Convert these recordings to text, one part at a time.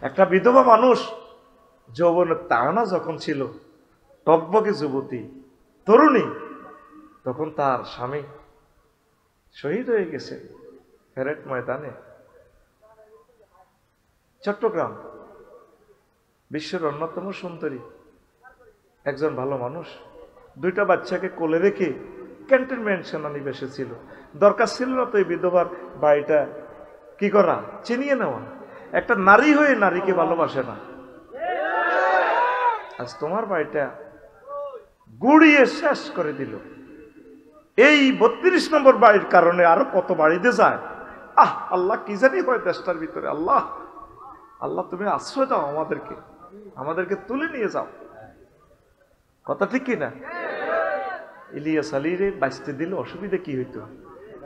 একটা বিধবা মানুষ যৌবনের তাড়না যখন ছিল, টকবকে যুবতী তরুণী, তখন তার স্বামী শহীদ হয়ে গেছে প্যারেড ময়দানে। চট্টগ্রাম বিশ্বের অন্যতম সুন্দরী একজন ভালো মানুষ, দুইটা বাচ্চাকে কোলে রেখে ক্যান্টনমেন্ট সেনানিবাসে ছিল। দরকার ছিল না তো এই বিধবার বাড়িটা কি করা, চিনিয়ে নেওয়া। একটা নারী হয়ে নারীকে ভালোবাসে না। আজ তোমার বাড়িটা গুড়িয়ে শেষ করে দিল। এই 32 নম্বর বাড়ির কারণে আরো কত বাড়িতে যায়। আল্লাহ কি জানি হয় দেশটার ভিতরে। আল্লাহ আল্লাহ তুমি আশ্রয় দাও, আমাদেরকে তুলে নিয়ে যাও। কথা ঠিক কিনা? ইলিয়াস আলীরে বাঁচতে দিলে অসুবিধা কি হইতো?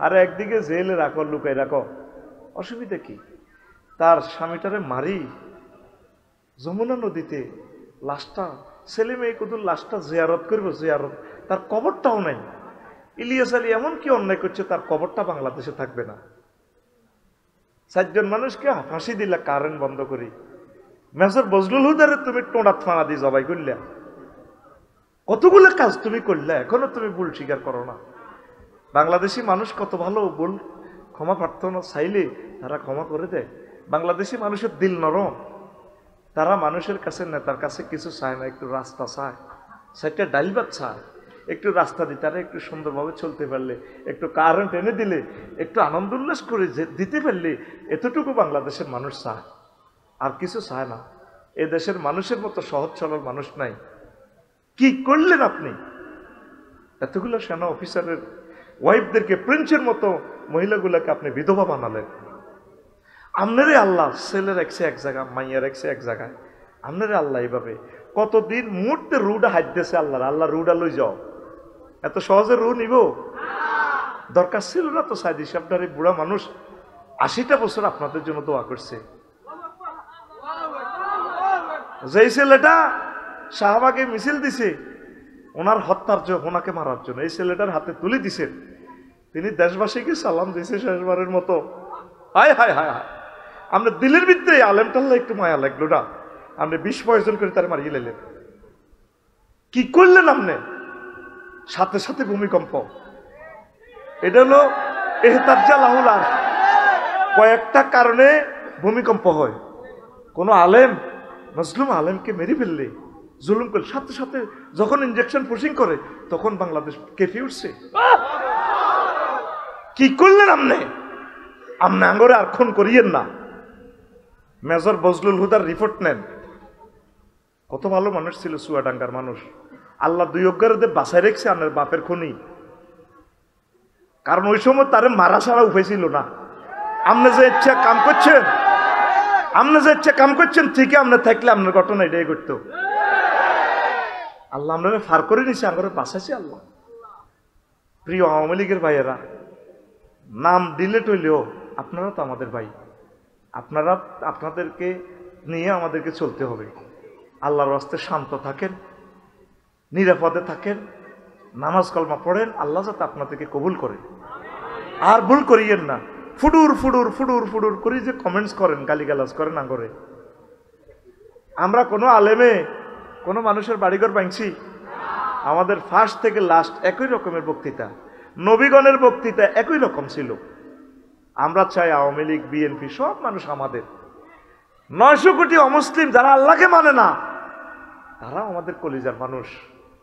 আর একদিকে জেলে রাখো, লুকাই রাখো, অসুবিধা কি? তার স্বামীটারে মারি যমুনা নদীতে লাশটা, ছেলে মেয়ে কুদুর লাশটা জিয়ারত করবো, জিয়ারত, তার কবরটাও নাই। ইলিয়াস আলী এমন কি অন্যায় করছে, তার কবরটা বাংলাদেশে থাকবে না? 4 জন মানুষকে ফাঁসি দিলা কারেন্ট বন্ধ করি। মেজর বজলুল হুদারে তুমি টোঁড়াত ফাঁড়া দিয়ে জবাই করলা। কতগুলো কাজ তুমি করলে, এখনো তুমি ভুল স্বীকার করো না। বাংলাদেশি মানুষ কত ভালো, ভুল ক্ষমা প্রার্থনা চাইলে তারা ক্ষমা করে দেয়। বাংলাদেশি মানুষের দিল নরম, তারা মানুষের কাছে, নেতার কাছে কিছু চায় না, একটু রাস্তা চায়, সেটা ডাইল ভাত চায়, একটু রাস্তা দিতে, তারা একটু সুন্দরভাবে চলতে পারলে, একটু কারেন্ট এনে দিলে, একটু আনন্দ উল্লাস করে দিতে পারলে, এতটুকু বাংলাদেশের মানুষ চায়, আর কিছু চায় না। এ দেশের মানুষের মতো সহজ সরল মানুষ নাই। কি করলেন আপনি? এতগুলো সেনা অফিসারের ওয়াইফদেরকে প্রিন্সের মতো মহিলাগুলোকে আপনি বিধবা বানালেন। আপনারে আল্লাহ ছেলে রাখছে এক জায়গায়, মাইয়া রাখছে এক জায়গায়। আপনারে আল্লাহ এইভাবে কতদিন মুহূর্তে রুডা হাইতেছে আল্লাহ রুডা লই যাও। এত সহজে রু নিব? দরকার ছিল না তো। সাইদি সাহেবটারে বুড়া মানুষ 80টা বছর আপনাদের জন্য দোয়া করছে। যেই ছেলেটা শাহবাগে মিছিল দিছে ওনার হত্যার জন্য, ওনাকে মারার জন্য, এই ছেলেটার হাতে তুলে দিছেন। তিনি দেশবাসীকে সালাম দিয়েছে শেষবারের মতো। হায় হায় হায় হায়, আমরা দিলের ভিতরে আলেম টাল্লা একটু মায়া লাগলো না? আপনি 20 পয়জন করে তার মারিয়ে লেলেন। কি করলেন আপনি? সাথে সাথে ভূমিকম্প। এটা হলো এহতাজ্জা লাহুল আরশ। কয়েকটা কারণে ভূমিকম্প হয়। কোন আলেম মজলুম আলেমকে মেরে ফেললে, জুলুম করলে, সাথে সাথে যখন ইনজেকশন পুশিং করে তখন বাংলাদেশ কেঁপে উঠছে। কি করলেন আপনি? আপনি আঙ্গরে আর খুন করিয়েন না। মেজর বজলুল হুদার রিপোর্ট নেন। কত ভালো মানুষ ছিল, চুয়াডাঙ্গার মানুষ। আল্লাহ 2 অজ্ঞারদের বাসায় রেখেছে আপনার বাপের খুনি। কারণ ওই সময় তারে মারা ছাড়া উপায় ছিল না। আপনি যে ইচ্ছা কাম করছেন, ঠিকই আপনি থাকলে আপনার ঘটনা এটাই করতো। আল্লাহ আপনারা ফার করে নিছে, আঙ্গরে বাঁচাইছে আল্লাহ। প্রিয় আওয়ামী লীগের ভাইয়েরা, নাম ডিলেট হইলেও আপনারা তো আমাদের ভাই। আপনাদেরকে নিয়ে আমাদেরকে চলতে হবে। আল্লাহর রাস্তায় শান্ত থাকেন, নিরাপদে থাকেন, নামাজ কলমা পড়েন, আল্লাহ যাতে আপনাদেরকে কবুল করে। আর ভুল করিয়েন না। ফুডুর ফুডুর ফুডুর ফুডুর করে যে কমেন্টস করেন, গালিগালাজ করেন আঙ্গরে। আমরা কোনো আলেমে কোনো মানুষের বাড়িঘর ভাঙছি? আমাদের ফার্স্ট থেকে লাস্ট একই রকমের বক্তৃতা, নবীগণের বক্তৃতা একই রকম ছিল। আমরা চাই আওয়ামী লীগ, বিএনপি সব মানুষ আমাদের। 900 কোটি অমুসলিম যারা আল্লাহকে মানে না, তারা আমাদের কলিজার মানুষ।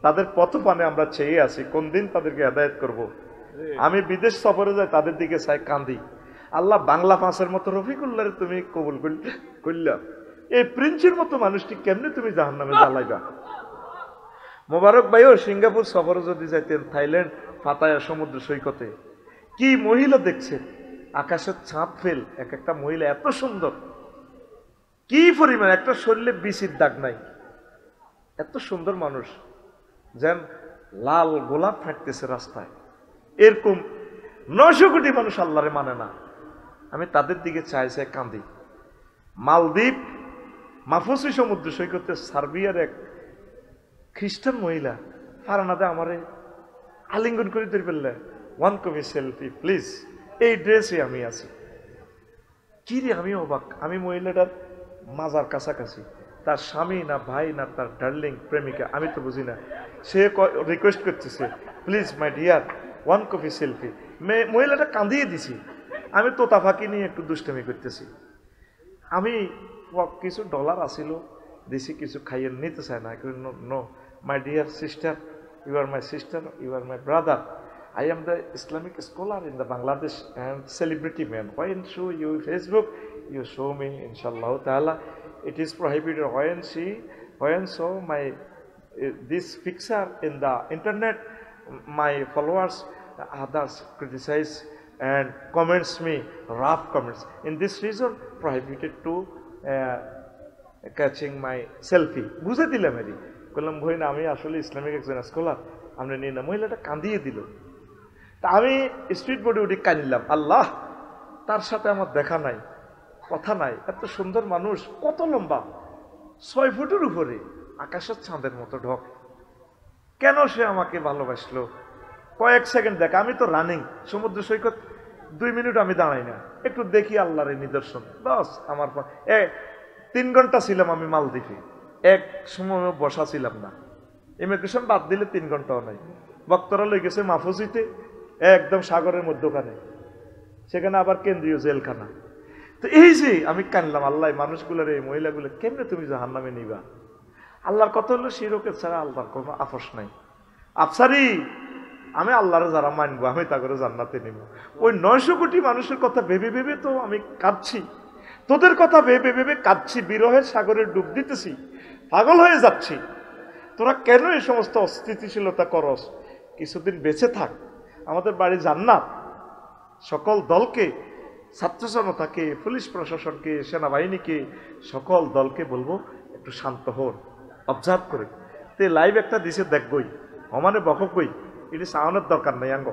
তাদের পথপানে আমরা চেয়ে আছি, কোন দিন তাদেরকে হেদায়েত করব। আমি বিদেশ সফরে যাই, তাদের দিকে চাই, কান্দি। আল্লাহ বাংলা পাঁচের মতো রফিকুল্লাহরে তুমি কবুল করলা, এই প্রিন্সের মতো মানুষটি কেমনে তুমি জাহান্নামে জ্বালাইবা? মোবারক ভাইও সিঙ্গাপুর সফরে যদি যাইতেন, থাইল্যান্ড, পাতায়া সমুদ্র সৈকতে, কি মহিলা দেখছেন, আকাশের ছাপ ফেল, এক একটা মহিলা এত সুন্দর, কি পরিমাণ, একটা শরীরে বিচির দাগ নাই, এত সুন্দর মানুষ, যেন লাল গোলাপ ফাটতেছে রাস্তায়। এরকম 900 কোটি মানুষ আল্লাহরে মানে না। আমি তাদের দিকে চাইছে কান্দি। মালদ্বীপ মাফুসি সমুদ্র সৈকতে সার্বিয়ার এক খ্রিস্টান মহিলা ফারানাদে আমারে আলিঙ্গন করে ধরে ফেললে, 1 কপি সেলফি প্লিজ। এই ড্রেসে আমি আছি। কি রে, আমি অবাক। আমি মহিলাটার মাজার কাছাকাছি, তার স্বামী না ভাই না তার ডার্লিং প্রেমিকা আমি তো বুঝি না, সে রিকোয়েস্ট করতেছে please my dear 1 copy selfie. মহিলাটা কাঁদিয়ে দিছি, আমি তোতা ফাঁকি নিয়ে একটু দুষ্টামি করতেছি। আমি কিছু ডলার আসিল দিছি, কিছু খাইয়ে নিতে চায় না। No my dear sister, you are my sister, you are my brother, I am the Islamic scholar in the Bangladesh and celebrity man. When show you Facebook, you show me, inshallah ta'ala. It is prohibited when show my this picture in the internet. My followers, others criticize and comments me rough comments. In this reason, prohibited to catching my selfie. বুঝে দিলাম এরি বললাম ভাই না আমি আসলে Islamic একজন scholar, আমরা নিয়ে না। মহিলাটা কাঁদিয়ে দিল। তা আমি স্ট্রিট বোর্ডে উঠে কাঁদিলাম, আল্লাহ তার সাথে আমার দেখা নাই, কথা নাই, এত সুন্দর মানুষ, কত লম্বা, 6 ফুটের উপরে, আকাশের চাঁদের মতো ঢক, কেন সে আমাকে ভালোবাসলো? কয়েক সেকেন্ড দেখা, আমি তো রানিং সমুদ্র সৈকত 2 মিনিট আমি দাঁড়াই না, একটু দেখি আল্লাহর নিদর্শন, বাস আমার 3 ঘন্টা ছিলাম আমি মালদ্বীপে, এক সময় বসা ছিলাম না, ইমিগ্রেশন বাদ দিলে 3 ঘন্টাও নাই। বক্তরা লই গেছে মাহফুজিতে, একদম সাগরের মধ্যখানে, সেখানে আবার কেন্দ্রীয় জেলখানা। তো এই যে আমি কানলাম, আল্লাহ মানুষগুলোর এই মহিলাগুলো কেমনে তুমি জাহান্নামে নিবা? আল্লাহর কথা হলো শিরকের ছাড়া আল্লাহর কোনো আপোষ নাই। আফসারি আমি আল্লাহরে যারা মানবো আমি তা করে জান্নাতে নিব। ওই 900 কোটি মানুষের কথা ভেবে ভেবে তো আমি কাঁদছি, তোদের কথা ভেবে ভেবে কাঁদছি, বিরহের সাগরে ডুব দিতেছি, পাগল হয়ে যাচ্ছি। তোরা কেন এই সমস্ত অস্থিতিশীলতা করস? কিছুদিন বেঁচে থাক, আমাদের বাড়ি জান্নাত। সকল দলকে, ছাত্র জনতাকে, পুলিশ প্রশাসনকে, সেনাবাহিনীকে, সকল দলকে বলবো একটু শান্ত হন, অবজার্ভ করে। তে লাইভ একটা দিছে দেখবই, অমানে বকই, এটি সাউনের দরকার নাই। আঙ্গ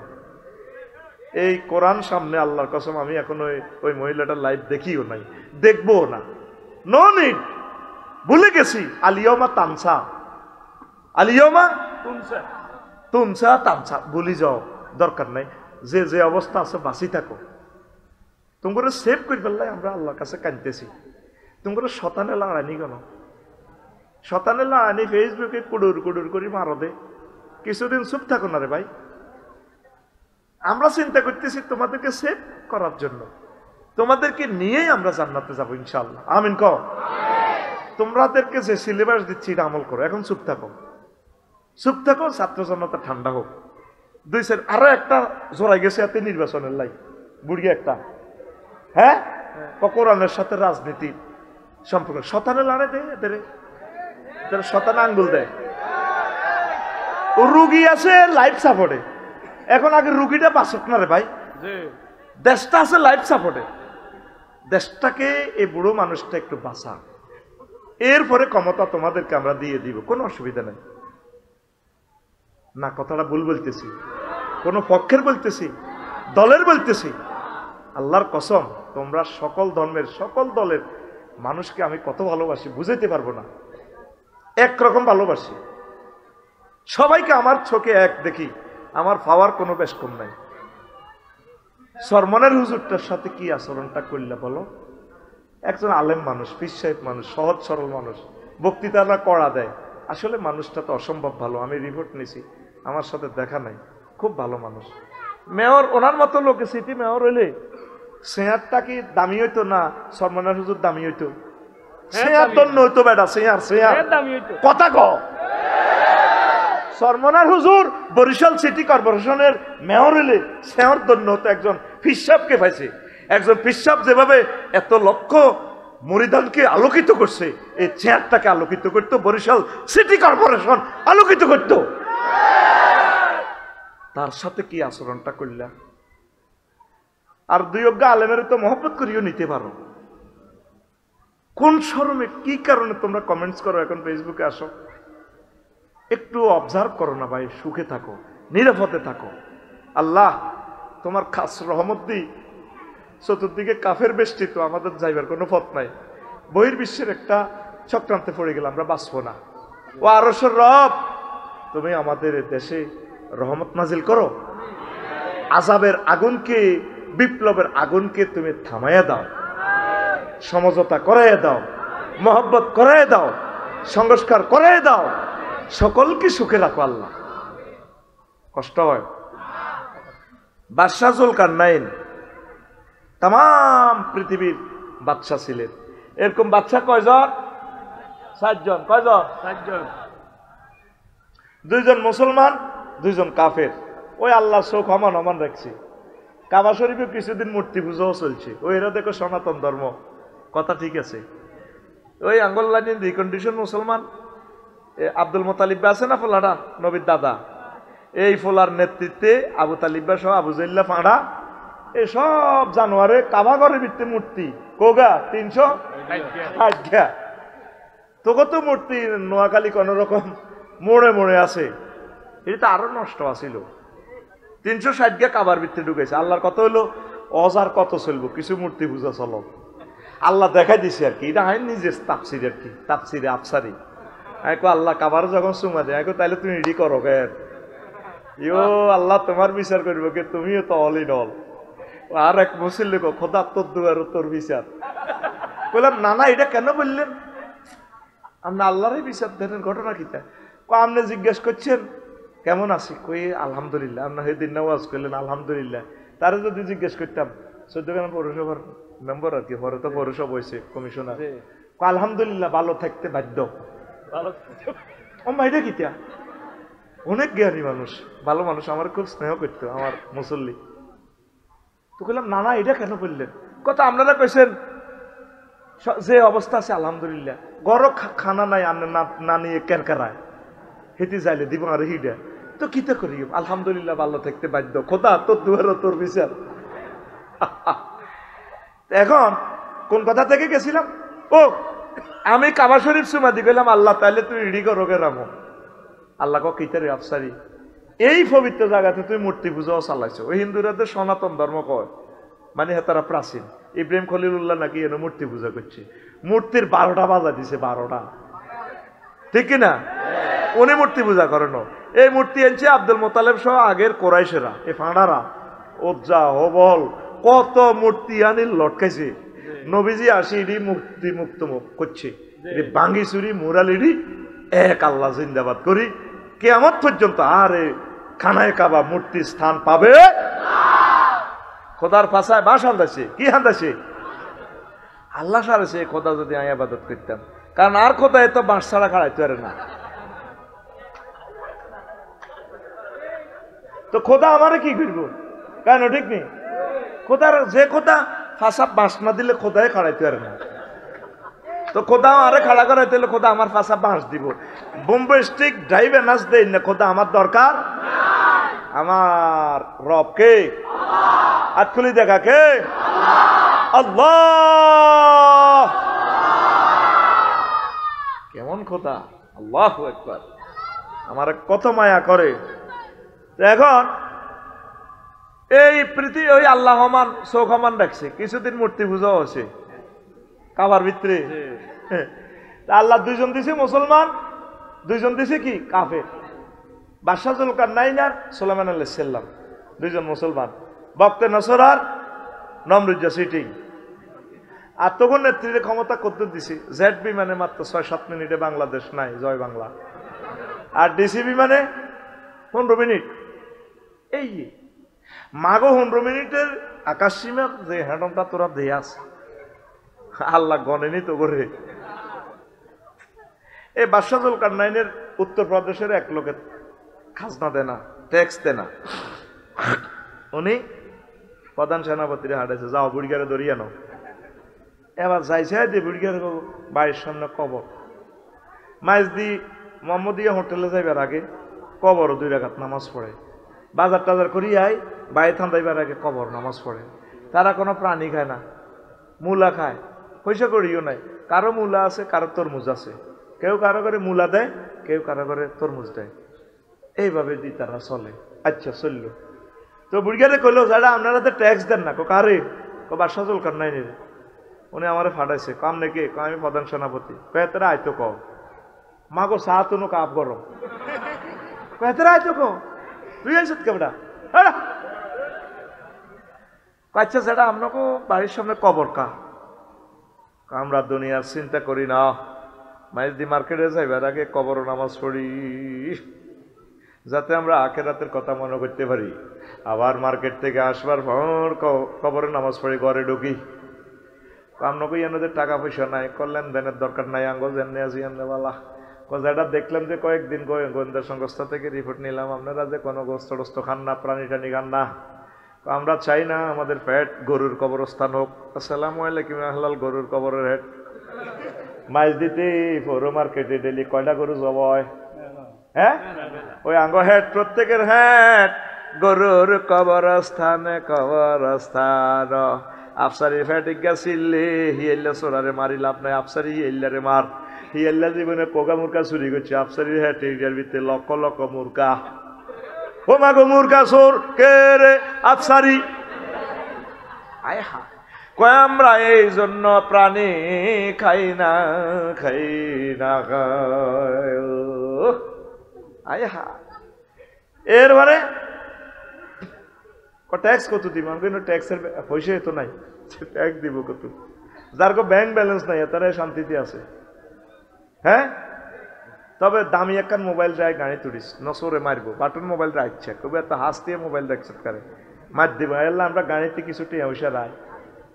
এই কোরআন সামনে আল্লাহর কসম আমি এখন ওই মহিলাটার লাইভ দেখিও নাই, দেখবো না, নো নিড। ভুলে গেছি আলিয়মা তানসা, আলিয়মা তুনসা তানসা, ভুলি যাও, দরকার নাই। যে যে অবস্থা আছে বাঁচি থাকো, তোমরা সেভ করে ফেললাই আমরা আল্লাহর কাছে কাঁদতেছি। তোমরা শতানে লাড়ানি কেন? শতানে লাড়ানি ফেসবুকে কুডুর কুডুর করে মারো দে, কিছুদিন চুপ থাকো না রে ভাই। আমরা চিন্তা করতেছি তোমাদেরকে সেভ করার জন্য, তোমাদেরকে নিয়েই আমরা জান্নাতে যাবো ইনশাআল্লাহ, আমিন কও। তোমাদেরকে যে সিলেবাস দিচ্ছি এটা আমল করো, এখন চুপ থাকো, চুপ থাকো, ছাত্র জনতা ঠান্ডা হোক। 2 সেকেন্ড আরো একটা জোড়াই গেছে এতে নির্বাচনের লাই, বুড়ি একটা, হ্যাঁ, কোরআনের সাথে রাজনীতি সম্পর্ক। শতানে লাড়ে দে এদের, শতানে আঙ্গুল দেয়। রুগী আছে লাইফ সাপোর্টে, এখন আগে রুগীটা বাঁচক না রে ভাই, দেশটা আছে লাইফ সাপোর্টে। দেশটাকে এই বুড়ো মানুষটা একটু বাঁচা, এরপরে ক্ষমতা তোমাদেরকে আমরা দিয়ে দিব, কোনো অসুবিধা নেই। না কথাটা ভুল বলতেছি? কোনো পক্ষের বলতেছি? দলের বলতেছি? আল্লাহর কসম, তোমরা সকল ধর্মের সকল দলের মানুষকে আমি কত ভালোবাসি বুঝাইতে পারবো না। একরকম ভালোবাসি সবাইকে, আমার চোখে এক দেখি, আমার পাওয়ার কোনো বেশ কম নাই। সরমনের হুজুরটার সাথে কি আচরণটা করলে বলো? একজন আলেম মানুষ, পীর সাহেব মানুষ, সহজ সরল মানুষ, বক্তৃতা করা দেয়। আসলে মানুষটা তো অসম্ভব ভালো, আমি রিপোর্ট নিছি, আমার সাথে দেখা নাই, খুব ভালো মানুষ। মেয়র, ওনার মতো লোকে সিটি মেয়র হইলে শেয়ারটা কি দামি হইতো না? সরমনের হুজুর দামি হইতো? শেয়ার দন্য হইতো বেটা, শেয়ার শেয়ার কথা ক। সরমনার হুজুর বরিশাল সিটি কর্পোরেশনের মেয়র হইলে শেয়ার দন্য হতো একজন ফিসাবকে পাইছে। একজন ফিসাব যেভাবে এত লক্ষ মুরিদানকে আলোকিত করছে, এই চেয়ারটাকে আলোকিত করতো বরিশাল সিটি কর্পোরেশন, আলোকিত করতো। তার সাথে কি আচরণটা করলা? আর 2 অজ্ঞা আলেমের তো মহব্বত করিও নিতে পারো। কোন শরমে, কি কারণে তোমরা কমেন্টস করো? এখন ফেসবুকে আসো, একটু অবজার্ভ করো না ভাই, সুখে থাকো, নিরাপদে থাকো। আল্লাহ তোমার খাস রহমত দি, চতুর্দিকে কাফের বেষ্টিত, আমাদের যাইবার কোনো পথ নাই। বহির্বিশ্বের একটা চক্রান্তে পড়ে গেলে আমরা বাঁচবো না। ও আরশের রব, তুমি আমাদের দেশে রহমত নাজিল করো, আযাবের আগুনকে, বিপ্লবের আগুনকে তুমি থামাইয়া দাও, সমঝোতা করাইয়া দাও, মহব্বত করে দাও, সংস্কার করে দাও, সকলকে সুখে রাখো আল্লাহ। কষ্ট হয়। বাদশাহ জুলকারনাইন তাম পৃথিবীর বাদশাহ ছিলেন। এরকম বাদশাহ কয়জন? 7 জন। কয়জন? 7 জন। 2 জন মুসলমান, 2 জন কাফের। ওই আল্লাহ চোখ অমান অমান রাখছে। কাবা শরীফে কিছুদিন মূর্তি পুজোও চলছে। ওই এরা দেখো সনাতন ধর্ম, কথা ঠিক আছে। ওই আঙ্গল্লানি রিকন্ডিশন মুসলমান। আব্দুল মোতালিব আছে না ফোলাটা, নবীর দাদা, এই ফোলার নেতৃত্বে আবু তালিবা সহ আবু জাইল্লা ফাঁড়া এই সব জানোয়ারে কাবা ঘরের ভিত্তি মূর্তি কোগা 360 তো কত মূর্তি নোয়াখালী কোন রকম মোড়ে মোড়ে আছে। এটা আরো নষ্ট আছিল। 360 কাবার ভিত্তি ঢুকেছে। আল্লাহর কত হইলো অজার কত চলবো, কিছু মূর্তি পূজা চলো। আল্লাহ দেখাই দিছে আর কি, এটা হয় নিজের তাফসির আর কি, তাফসিরে আফসারি। আল্লাহ কাবার যখন চুমা দেয় তাইলে তুমি রেডি করো কেন? ইয়ো আল্লাহ তোমার বিচার করবো কে, তুমিও তো অল ইন অল। আর এক মুসলিম খোদা তোর দুয়ার তোর বিচার। বললাম না না, এটা কেন বললেন? আপনি আল্লাহরই বিচার দেন, ঘটনা কিটা? আপনি জিজ্ঞেস করছেন কেমন আছি, কই আলহামদুলিল্লাহ। আপনার সেদিন নামাজ করলেন আলহামদুলিল্লাহ। তারা যদি জিজ্ঞেস করতাম 14 পৌরসভার মেম্বার আর কি, পরে তো পৌরসভা হয়েছে কমিশনার, আলহামদুলিল্লাহ ভালো থাকতে বাধ্য। এটা কিটা? অনেক জ্ঞানী মানুষ, ভালো মানুষ, আমার খুব স্নেহ করতো আমার মুসল্লি। তো বললাম না না, এটা কেন বললেন? কথা আপনারা কইছেন যে অবস্থা আছে আলহামদুলিল্লাহ, গড় খানা নাই না নিয়ে কেনকারায় হেঁটে যাইলে দিব আর হিডা তো কিতে করি আলহামদুলিল্লাহ ভালো থাকতে বাধ্য, খোদা তোর দুয়ার তোর বিচার। এখন কোন কথা থেকে গেছিলাম? ও আমি কাবা শরীফ চুমা দি গেলাম, আল্লাহ তাইলে তুই রেডি করো গে রামো। আল্লাহ কিতারে আফসারি, এই পবিত্র জায়গাতে তুই মূর্তি পূজাও চালাইছো। ওই হিন্দুরা তো সনাতন ধর্ম কয়, মানে তারা প্রাচীন। ইব্রাহিম খলিলুল্লাহ নাকি এনে মূর্তি পূজা করছে, মূর্তির 12টা বাজা দিছে, 12টা, ঠিক কিনা? উনি মূর্তি পূজা করেন। এই মূর্তি আনছে আব্দুল মোতালেব সহ আগের কোরাইশেরা, এই ফাঁড়ারা, ওজ্জা হবল কত মূর্তি আনি লটকাইছে। নবীজি আসি ইডি মূর্তি মুক্ত করছে, বাঙ্গি চুরি মুরালিডি এক আল্লাহ জিন্দাবাদ করি কিয়ামত পর্যন্ত। আরে খানায় কাবা মূর্তি স্থান পাবে? খোদার পাশায় বাস হান্দাছে, কি হান্দাছে? আল্লাহ সারেছে। খোদা যদি আমি ইবাদত করতাম, কারণ আর খোদা এত বাঁশ ছাড়া খাড়াইতে পারে না। তো খোদা আমারে কি করবো? কেন ঠিক নেই? খোদার যে খোদা ফাঁসা বাঁশ না দিলে খোদায় খাড়াইতে পারে না। তো খোদা আরে খাড়া করাইতে হলে খোদা আমার ফাঁসা বাঁশ দিব। বোম্বে স্টিক ড্রাইভে নাচ দেই না, খোদা আমার দরকার। আমার রব কে? আতকুলি দেখা কে? আল্লাহ। কেমন খোদা! আল্লাহু আকবার। আমার কত মায়া করে। এখন এই পৃথিবী ওই আল্লাহ হমান চোখ হমান রাখছে, কিছুদিন মূর্তি পূজাও হচ্ছে কাবার ভিতরে। আল্লাহ 2 জন দিছে মুসলমান, 2 জন দিছে কি কাফের। বাদশাহ জুলকারনাইন আর সুলাইমান আলাইহিস সালাম 2 জন মুসলমান। বক্তে নসর আর নমরুজ্জা সিটিং। আর তখন নেতৃত্বের ক্ষমতা করতে দিছে জেড বিমানে মাত্র 6-7 মিনিটে বাংলাদেশ নাই, জয় বাংলা। আর ডিসি বিমানে 15 মিনিট। এই মাগো 15 মিনিটের আকাশ সীমার যে হ্যান্ডমটা তোরা দিয়ে আস, আল্লাহ গণেনি তো করে। এই বাদশাহ জুলকারনাইনের উত্তরপ্রদেশের এক লোকের খাজনা দেনা, ট্যাক্স দেনা। উনি প্রধান সেনাপতিরে হাঁটাইছে, যাও বুড়িগারে দরিয়া নাও। এবার যাইছে যে বুড়িগারে বাড়ির সামনে কবর। মাইজদি মোহাম্মদিয়া হোটেলে যাইবার আগে কবরও 2 রাকাত নামাজ পড়ে। বাজার টাজার করি আই, বাইরে থান্দাইবার আগে কবর নামাজ পড়ে। তারা কোনো প্রাণী খায় না, মূলা খায়, পয়সা করিও নাই। কারো মূলা আছে, কারো তরমুজ আছে। কেউ কারো করে মূলা দেয়, কেউ কারো করে তরমুজ দেয়। এইভাবে দি তারা চলে। আচ্ছা চলল। তো বুড়িগারে কইলো যারা আপনারা তো ট্যাক্স দেন না। কারে? বাদশাহ জুলকারনাইনের। উনি আমারে ফাটাইছে। কাম নাকি? আমি প্রধান সেনাপতি। কয়েতারা আইতো কও মাগো চা তুনো কাপ গরম। কয়েতারা আইতো কও তুই আইসত কেবড়া। আচ্ছা সেটা আপনাকে বাড়ির সামনে কবর কা? আমরা দুনিয়ার চিন্তা করি না, মাইজদি মার্কেটে যাইবার আগে কবর নামাজ পড়ি যাতে আমরা আখিরাতের কথা মনে করতে পারি। আবার মার্কেট থেকে আসবার পর কবরে নামাজ পড়ি, ঘরে ঢুকি। আপনাকে এনাদের টাকা পয়সা নাই, করলেন দেনের দরকার নাই, আঙ্গল জেনে আছি এমনিওয়ালা যেটা দেখলাম যে কয়েকদিন গোয়েন্দা সংস্থা থেকে রিপোর্ট নিলাম, আপনারা যে কোনো গোস্ত টোস্ত খান না, প্রাণী টানি খান না। আমরা চাই না আমাদের পেট গরুর কবরস্থান হোক। আসসালামু আলাইকুম আহলাল গরুর কবরের হেড। মাছ দিতে পৌর মার্কেটে ডেলি কয়টা গরু জবাই? হ্যাঁ, ওই আঙ্গ হেড, প্রত্যেকের হেড গরুর কবরস্থানে কবরস্থান। আফসারি ফ্যাটিকা সিল্লে হিয়েল্লা সোরারে মারি লাভ নাই, আফসারি হিয়েল্লারে মার। হিয়েল্লা জীবনে পোকা মুরকা চুরি করছে, আফসারি হ্যাটিকার ভিতরে লক্ষ লক্ষ মুরকা। ও মাগো মুরকা চোর কে রে? আফসারি। আয় হা, কয় আমরা এই জন্য প্রাণী খাই না, খাই না। আয় হা, এরবারে ট্যাক্স কত দিব? আমি কিন্তু ট্যাক্সের পয়সা তো নাই, ট্যাক্স দিব কত? যার ব্যাংক ব্যালেন্স নাই তারা শান্তিতে আছে। হ্যাঁ, তবে দামি একখান মোবাইল যায় গাড়ি তুলিস নসরে মারবো, বাটন মোবাইল রাখছে, কবে এত হাস দিয়ে মোবাইল রাখছে করে মার দিব। এলা আমরা গাড়িতে কিছু টিয়া পয়সা রায়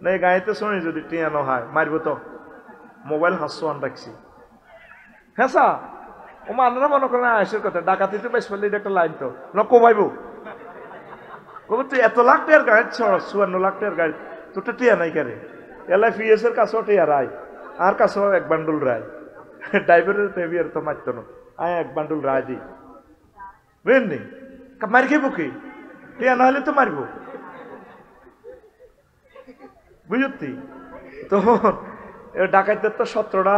না, এই গাড়িতে শুনি যদি টিয়া ন হয় মারবো তো। মোবাইল হাসছো আন রাখছি। হ্যাঁ সা ও মানুষরা মনে করেন আইসের কথা, ডাকাতিতে বেশ ফেললে এটা একটা লাইন তো না কমাইবো। তুই এত লাখ টাকার গাড়ি, 54 লাখ টাকার গাড়ি, তোরটা টিয়া নাই কেন? LIFS এর কাছেও টিয়া রায়, আর কাছেও এক বান্ডুল রায়। ড্রাইভারের বেবিয়ার তো মারতো না, আয় এক বান্ডুল রায় দিই, বুঝলি? মার খেবো কি? টিয়া না হলে তো মারবো, বুঝতি? তো ডাকাতের তো 17টা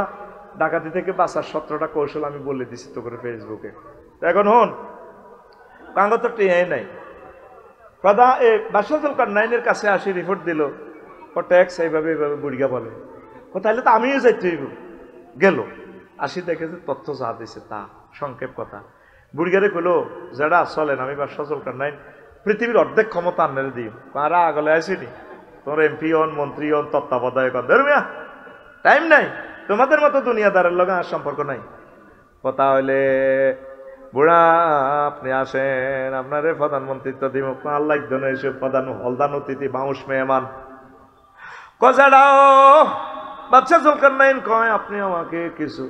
ডাকাতি থেকে বাঁচার 17টা কৌশল আমি বলে দিছি তো করে ফেসবুকে। এখন হন কাঙ্গ তো টিয়াই নাই। কথা বাদশাহ নাইনের কাছে আসি রিপোর্ট দিল, ও ট্যাক্স এইভাবে এইভাবে বুড়িয়া বলে, ও তাহলে তো আমিও যাইতে হইব। গেল আসি দেখেছে তথ্য যা দিছে তা সংক্ষেপ কথা। বুড়িয়ারে কইলো যারা চলেন, আমি বাদশাহ নাইন পৃথিবীর অর্ধেক ক্ষমতা আন্নারে দিই, কারা আগলে আসেনি, তোর MP হন, মন্ত্রী হন, তত্ত্বাবধায়ক হন, ধর্মিয়া টাইম নাই, তোমাদের মতো দুনিয়াদারের লগে আর সম্পর্ক নাই। কথা হইলে বুড়া আপনি আসেন, আপনারে প্রধানমন্ত্রিত্ব দিব, আল্লাহ এসে প্রধান হলদান অতিথি বাউস মেহমান। কজাড়াও বাচ্চা জলকার নাইন কয় আপনি আমাকে কিছু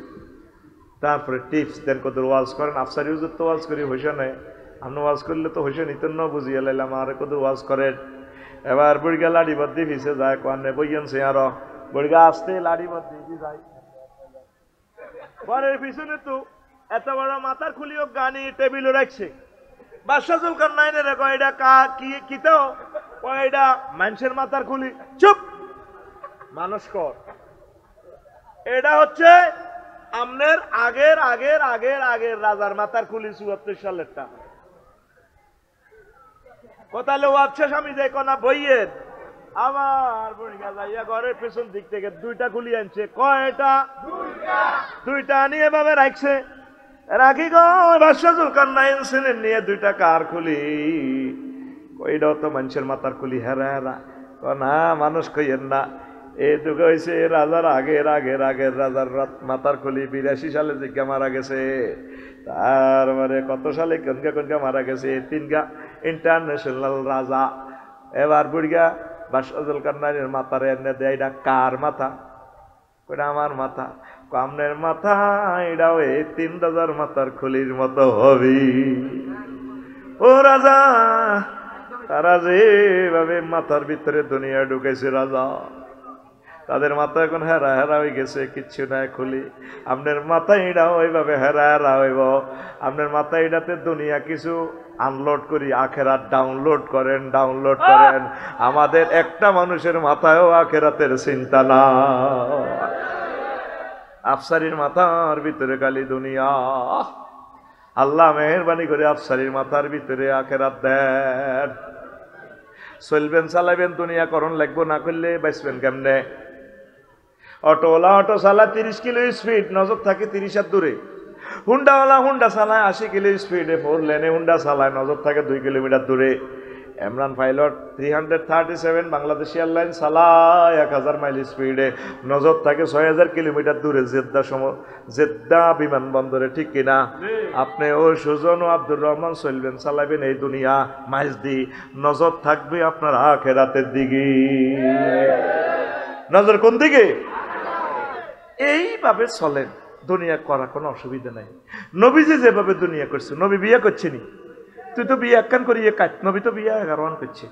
তারপরে টিপস দেন, কত ওয়াজ করেন। আফসারি হুজুর তো ওয়াজ করি হইসা নাই, আপনি ওয়াজ করলে তো হইসা নিতেন না, বুঝিয়ে লাইলাম আর কত ওয়াজ করেন। এবার বুড়িগা লাড়ি বদ্দি ফিসে যায়, কানে বইয়েছে আরো বুড়িগা আসতে লাড়ি বদ্দি যায়। ঘরের পিছনে তো এত বড় মাথার খুলিও গানি টেবিলও রাখছে। বাদশাহ জুলকার নাইনের কয়টা কি তো কয়টা মানুষের মাথার খুলি, চুপ মানুষ কর। এটা হচ্ছে আমনের আগের আগের আগের আগের রাজার মাথার খুলি 74 সালেরটা। কোথালে ওয়াবশেষ আমি দেখো না বইয়ের, আমার বুড়িগা যাইয়া ঘরের পেছন দিক থেকে 2টা খুলি আনছে। কয়টা? 2টা নিয়ে ভাবে রাখছে। রাখি গো বাদশাহ জুলকার নাইন ছিলেন নিয়ে 2টা কার খুলি, ওইটাও তো মানুষের মাথার খুলি। হেরা হেরা না মানুষ কইয়েন না, এটুকু হয়েছে রাজার আগের আগের আগের রাজার মাথার খুলি। 82 সালে জিজ্ঞা মারা গেছে, তারপরে কত সালে কনকা কনকা মারা গেছে, 3গা ইন্টারন্যাশনাল রাজা। এবার বুড়িগা বাদশাহ জুলকার নাইনের মাথার এনে দেয়, এটা কার মাথা? ওটা আমার মাথা। কামনের মাথা এটাও এই 3 রাজার মাথার খুলির মতো হবি। ও রাজা, তারা যেভাবে মাথার ভিতরে দুনিয়া ঢুকেছে রাজা, তাদের মাথা এখন হেরা হেরা হয়ে গেছে, কিচ্ছু নাই খুলি। আপনার মাথা এটাও ওইভাবে হেরা হেরা হইব। আপনার মাথা এটাতে দুনিয়া কিছু আনলোড করি, আখেরাত ডাউনলোড করেন, ডাউনলোড করেন। আমাদের একটা মানুষের মাথায়ও আখেরাতের চিন্তা না। আফসারির মাথার ভিতরে খালি দুনিয়া। আল্লাহ মেহেরবানি করে আফসারির মাথার ভিতরে আখেরাত দেন। চলবেন চালাবেন দুনিয়া করণ লাগবো, না করলে বাঁচবেন কেমনে? অটোওয়ালা অটো চালায় 30 কিলো স্পিড, নজর থাকে 30 হাত দূরে। হুন্ডাওয়ালা হুন্ডা চালায় 80 কিলো স্পিডে, 4 লেনে হুন্ডা চালায়, নজর থাকে 2 কিলোমিটার দূরে। ইমরান পাইলট 337 বাংলাদেশ এয়ারলাইন চালায় 1000 মাইল স্পিডে, নজর থাকে 6000 কিলোমিটার দূরে জেদ্দা বিমানবন্দরে, ঠিক কিনা? আপনি ও সুজন ও আব্দুর রহমান চলবেন, চালাবেন এই দুনিয়া মাইজ দি, নজর থাকবে আপনার আখিরাতের দিকে। নজর কোন দিকে? এইভাবে চলেন, দুনিয়া করা কোনো অসুবিধা নাই। নবীজি যেভাবে দুনিয়া করছে, নবী বিয়ে করছে নি? তুই তো বিয়ে একখান করিয়ে কাট, নবী তো বিয়ে 11 করছে।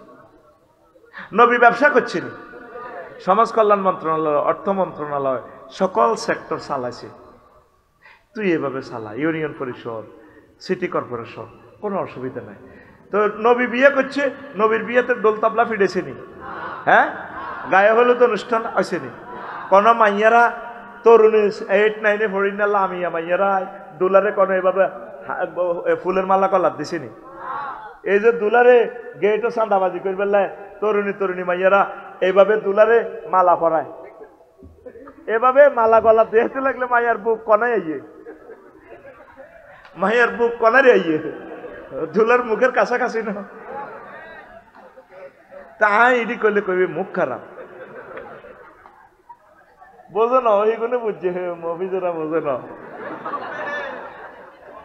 নবী ব্যবসা করছে নি? সমাজ কল্যাণ মন্ত্রণালয়, অর্থ মন্ত্রণালয়, সকল সেক্টর চালাইছে। তুই এভাবে চালা, ইউনিয়ন পরিষদ, সিটি কর্পোরেশন, কোনো অসুবিধা নাই। তো নবী বিয়ে করছে, নবীর বিয়েতে দোল তাবলা ফিরেছে নি? হ্যাঁ, গায়ে হলুদ অনুষ্ঠান আসেনি? কোন মাইয়ারা তরুণী 8, 9 পড়ি না লামিয়া মাইয়ারা দুলারে কোন এভাবে ফুলের মালা কলার দিছেনি? এই যে দুলারে গেটও চাঁদাবাজি করে বেলায় তরুণী মাইয়ারা এইভাবে দুলারে মালা পরায়, এভাবে মালা গলা দেখতে লাগলে মাইয়ার বুক কনায় আইয়ে, মাইয়ার বুক কনারে আইয়ে, দুলার মুখের কাছাকাছি না। তাই এটি করলে কইবে মুখ খারাপ। বোঝো না, ওইগুলো বুঝছে, মফিজরা বোঝে না।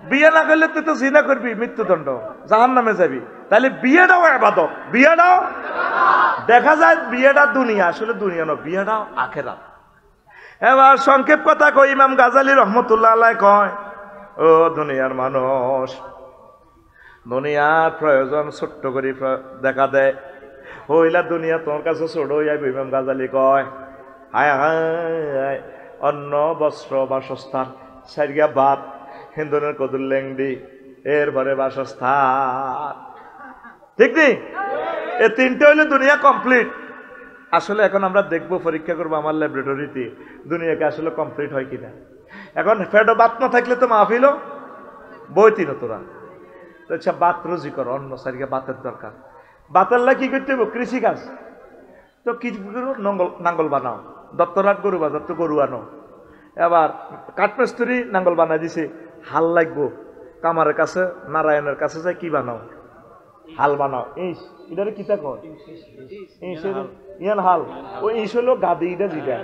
বিয়ে না করলে তুই তো জিনা করবি, মৃত্যুদণ্ড, জাহান্নামে যাবি। তাহলে বিয়েটাও ইবাদত, বিয়েটাও দেখা যায় বিয়েটা দুনিয়া, আসলে দুনিয়া নয়, বিয়েটাও আখিরাত। এবার সংক্ষেপ কথা কই, ইমাম গাজালি রহমতুল্লাহ আলাইহি কয়, ও দুনিয়ার মানুষ, দুনিয়ার প্রয়োজন ছোট্ট করে দেখা দেয়, হইলা দুনিয়া তোমার কাছে ছোট হইয়া। ইমাম গাজালি কয়, হায় হায়, অন্ন বস্ত্র বাসস্থান, সারিয়া ভাত, হিন্দুনের কদুর লেংডি, এরপরে বাসস্থান, ঠিক নেই? এ তিনটে হইলে দুনিয়া কমপ্লিট। আসলে এখন আমরা দেখবো, পরীক্ষা করবো আমার ল্যাবরেটরিতে, দুনিয়াকে আসলে কমপ্লিট হয় কিনা। এখন ফেটো বাত না থাকলে তো মাহফিল বইতি না তোরা। তো আচ্ছা, বাত রুজি করো, অন্য সারিয়া বাতের দরকার। বাতাল্লা কি করতে হইব? কৃষিকাজ। তো কি করো? নাঙ্গল বানাও, দত্তরাট গরু বাজার তো গরু আনো। এবার কাঠমিস্ত্রি নাঙ্গল বানাই দিছে, হাল লাগবো, কামারের কাছে নারায়ণের কাছে যাই কি বানাও? হাল বানাও। এটারে কিতা কয়? ইয়ান হাল। ওই ইস হইলো গাদি, এটা যেটা,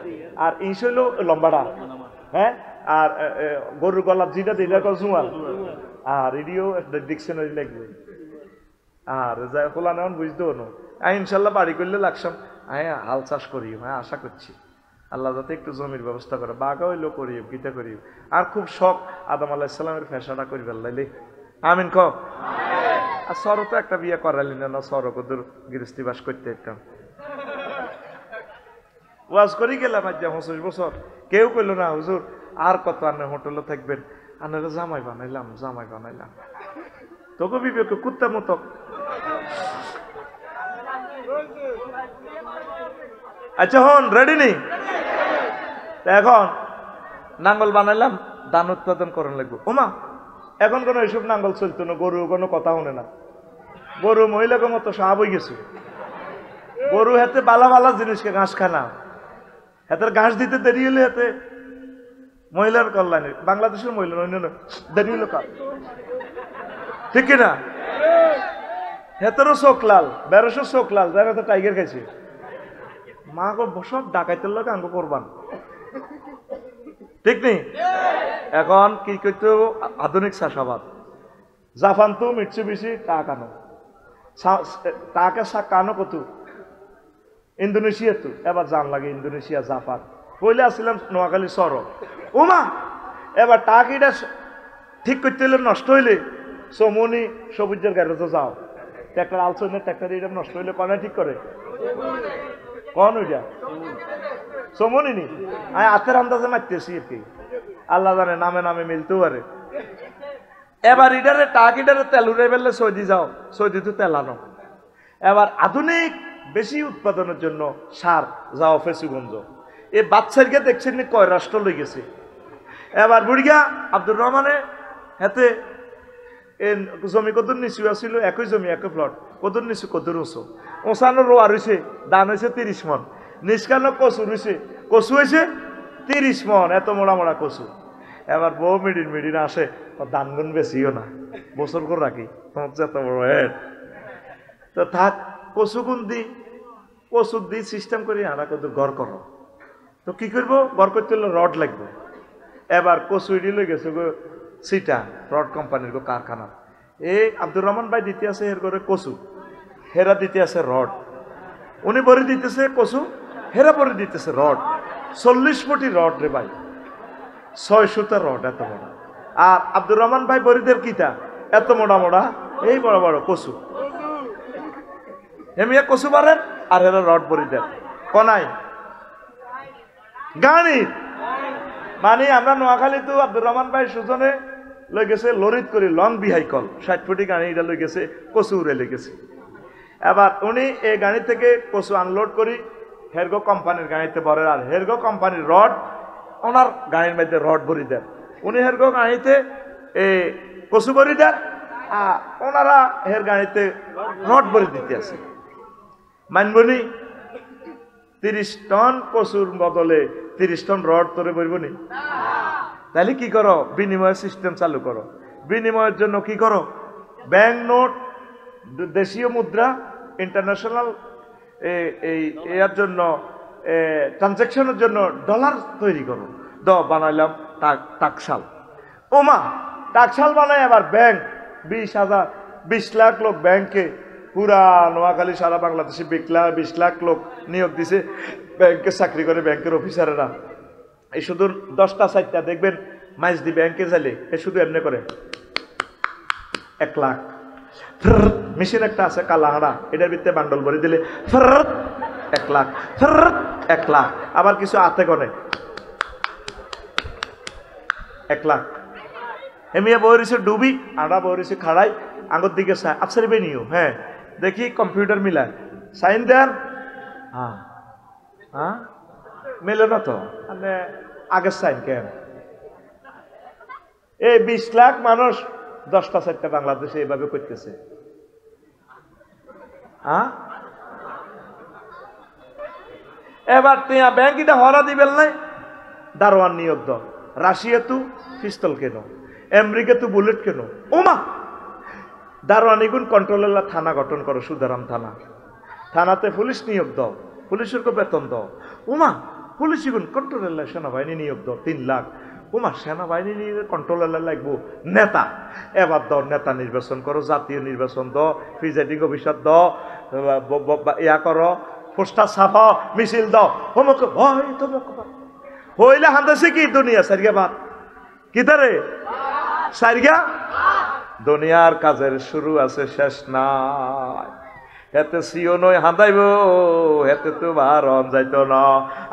আর ইস হইলো লম্বাটা, হ্যাঁ। আর গরুর গলার যেটা এটা কয় জুয়াল, আর এটিও ডিকশনারি লাগবে। আর যাই খোলা নেওয়ান বুঝতেও নো। ইনশাল্লাহ বাড়ি করলে লাগসাম, হাল চাষ করি, হ্যাঁ আশা করছি আল্লাহ যাতে একটু জমির ব্যবস্থা করে, বাঘা হইলেও করি, গীতা করি। আর খুব শখ আদম আলাইহিস সালামের ফেসাটা করি ফেললাইলে, আমিন ক। আর সর তো একটা বিয়ে করালি না, সর কদুর গৃহস্থী বাস করতে একদম ওয়াজ করি গেলাম আজ 25 বছর, কেউ কইল না হুজুর আর কত আনে হোটেলে থাকবেন, আনারা জামাই বানাইলাম, তোকে বিবেক কুত্তা মতো। আচ্ছা হন, রেডি নেই? এখন নাঙ্গল বানাইলাম, ধান উৎপাদন করেন লাগবো। ওমা, এখন কোনো এইসব নাঙ্গল চলতো না, গরু কোনো কথা শুনে না, গরু মহিলাকে মতো সাহাব হয়ে গেছে। গরু হাতে বালা বালা জিনিসকে ঘাস খানা, হাতের ঘাস দিতে দেরি হলে হাতে মহিলার কল্যাণে, বাংলাদেশের মহিলা অন্য দেরি হলো কাল, ঠিক কিনা? হেতেরও চোখ লাল, 1200 চোখ লাল, যার হাতে টাইগার খাইছে। মা গো সব ডাকাইতের লোক আঙ্গ করবান, ঠিক নেই? এখন কি করতে আধুনিক চাষাবাদ, জাপান তো মিটছে বেশি টাকানো, টাকা কানো কত ইন্দোনেশিয়া তো, এবার জান লাগে ইন্দোনেশিয়া, জাপান। পইলে আসছিলাম নোয়াখালী শহর। ওমা, এবার টাকিটা ঠিক করতে হলে, নষ্ট হইলে সমনি সবুজের গ্যারেজে যাও, ট্রাক্টর আলসনের ট্রাক্টর এটা নষ্ট হইলে কনে ঠিক করে? কন ওইটা সমনি নি, আমি হাতের আন্দাজে মারতেছি আর কি, আল্লাহ জানে, নামে নামে মিলতেও পারে। এবার ইডারে টাকিটারে তেল উড়ে ফেললে সৌদি যাও, সৌদি তো তেল আনো। এবার আধুনিক বেশি উৎপাদনের জন্য সার যাও ফেসুগঞ্জ, এই বাচ্চাকে দেখছেন কয় রাষ্ট্র লই গেছে। এবার বুড়িয়া আব্দুর রহমানে হাতে জমি কদুর নিচু আসছিল, একই জমি একই প্লট, কদুর নিচু কদুর উঁচু, ওঁচানো রোয়া রয়েছে, ধান হয়েছে 30 মন, নিষ্কানো কচু রয়েছে, কচু হয়েছে 30 মন, এত মোড়া মোড়া কচু। এবার বউ মিডিন আসে, ধান গুন বেশিও না, বছর করে রাখি, তোমার এত বড় হেড। তো থাক কচু গুণ দি কচু দি সিস্টেম করি আনা কত গড় করো তো কি করবো গড় করতে হলে রড লাগবে এবার কচু ইডি গেছে গো সিটা রড কোম্পানির গো কারখানা এই আব্দুর রহমান ভাই দিতে আছে এর করে কচু হেরা দিতে আছে রড উনি বড়ি দিতেছে কচু হেরা বড়ি দিতেছে রড 40 ফুটি রড রে ভাই 6 সুতার রড এত বড় আর আব্দুর রহমান ভাই বড়িদের কিতা এত মোটা মোটা এই বড় বড় কচু হেমিয়া কচু বারেন আর হেরা রড বড়ি দেন কনাই গানি মানে আমরা নোয়াখালী তো আব্দুর রহমান ভাই সুজনে লই গেছে লরিত করি লং বিহাইকল 60 ফুটি গাড়ি এটা লই গেছে কচু উড়ে লই গেছে এবার উনি এই গাড়ি থেকে কচু আনলোড করি হেরগো কোম্পানির গাড়িতে ভরে আর হেরগো কোম্পানির রড ওনার গাড়ির মধ্যে রড ভরি দেন উনি হেরগো গাড়িতে কচু ভরি দেন আর ওনারা হের গাড়িতে রড ভরি দিতে আছে মানবনি 30 টন কচুর বদলে 30 টন রড তোরে ভরবনি তাহলে কি করো বিনিময় সিস্টেম চালু করো বিনিময়ের জন্য কি করো ব্যাংক নোট দেশীয় মুদ্রা ইন্টারন্যাশনাল এর জন্য ট্রানজাকশনের জন্য ডলার তৈরি করো বানাইলাম টাকশাল ওমা টাকশাল বানাই আবার ব্যাংক 20 লাখ লোক ব্যাংকে পুরা নোয়াখালী সারা বাংলাদেশে 20 লাখ লোক নিয়োগ দিছে ব্যাংকে চাকরি করে ব্যাংকের অফিসারেরা এই শুধু 10টা 4টা দেখবেন মাইজ দি ব্যাংকে যাইলে এ শুধু এমনি করে 1 লাখ মেশিন একটা আছে কালাহাড়া এটার ভিতরে বান্ডল ভরে দিলে 1 লাখ 1 লাখ আবার কিছু হাতে গনে 1 লাখ এমিয়া বইরিছে ডুবি আড়া বইরিছে খাড়াই আঙ্গুর দিকে চায় আফসারি বেনিও হ্যাঁ দেখি কম্পিউটার মিলায় সাইন দেন হ্যাঁ হ্যাঁ মেলে না তো মানে আগের সাইন কেন এই 20 লাখ মানুষ 10টা 4টা বাংলাদেশে এইভাবে করতেছে হ্যাঁ এবার তিয়া ব্যাংক এটা হরা দিবেন নাই দারোয়ান নিয়োগ দাও রাশিয়া তু পিস্তল কেন আমেরিকা তু বুলেট কেন ওমা দারোয়ানি গুণ কন্ট্রোলার থানা গঠন করো সুদারাম থানা থানাতে পুলিশ নিয়োগ দাও পুলিশের বেতন দাও ওমা পুলিশ গুণ কন্ট্রোলার সেনাবাহিনী নিয়োগ দাও 3 লাখ ওমা সেনাবাহিনী নিয়ে কন্ট্রোলার লাগবো নেতা এবার দাও নেতা নির্বাচন করো জাতীয় নির্বাচন দাও প্রিজাইডিং অফিসার দাও ইয়া করো পোস্টার ছাপাও মিছিল দাও হোমক ভয় তোমাকে হইলে হান্দাছে কি দুনিয়া সারিগা বাদ কি তারে সারিগা দুনিয়ার কাজের শুরু আছে শেষ নাই হেতে সিও নয় হাঁদাইব হেতে তো বারণ যাইতো না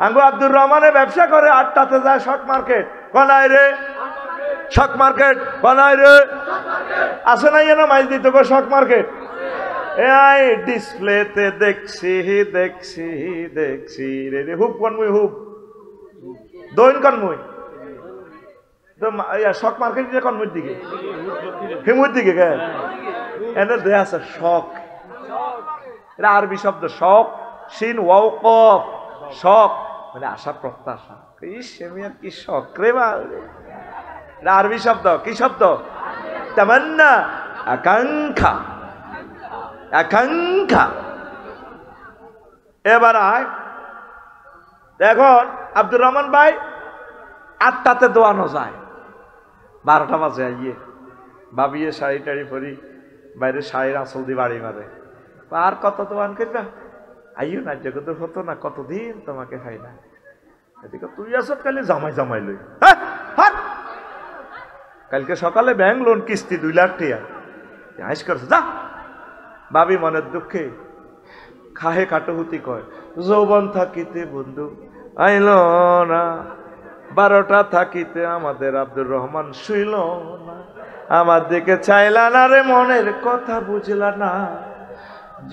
আঙ্গু আব্দুর রহমানে ব্যবসা করে 8টাতে যায় শক মার্কেট কনাই রে শক মার্কেট কনাই রে আছে না এনে মাইল দিত গো শক মার্কেট এই ডিসপ্লেতে দেখছি দেখছি দেখছি রে রে হুপ কোন মুই হুপ দইন কোন মুই তো শক মার্কেট দিয়ে কোন মুই দিকে হিমুর দিকে কে এনে দেয়া আছে শক এটা আরবি শব্দ শক সিন ওয়াও কফ শক মানে আশা প্রত্যাশা কি শখ রে বা এটা আরবি শব্দ কি শব্দ তামান্না আকাঙ্ক্ষা আকাঙ্ক্ষা এবার আয় এখন আব্দুর রহমান ভাই 8টাতে দোয়ানো যায় 12টা বাজে আইয়ে ভাবিয়ে শাড়ি টাড়ি পরি বাইরে শাড়ির আঁচল দিয়ে বাড়ি মারে আর কত দোয়ান করবে আইও না জগত হতো না কতদিন তোমাকে খাই না এদিকে তুই আসত কালি জামাই জামাই লই কালকে সকালে ব্যাংক লোন কিস্তি 2 লাখ টাকা আইস করছে যা ভাবি মনের দুঃখে খাহে কাটহুতি কয় যৌবন থাকিতে বন্ধু আইল না 12টা থাকিতে আমাদের আব্দুর রহমান শুইল না আমার দিকে চাইলা না রে মনের কথা বুঝলা না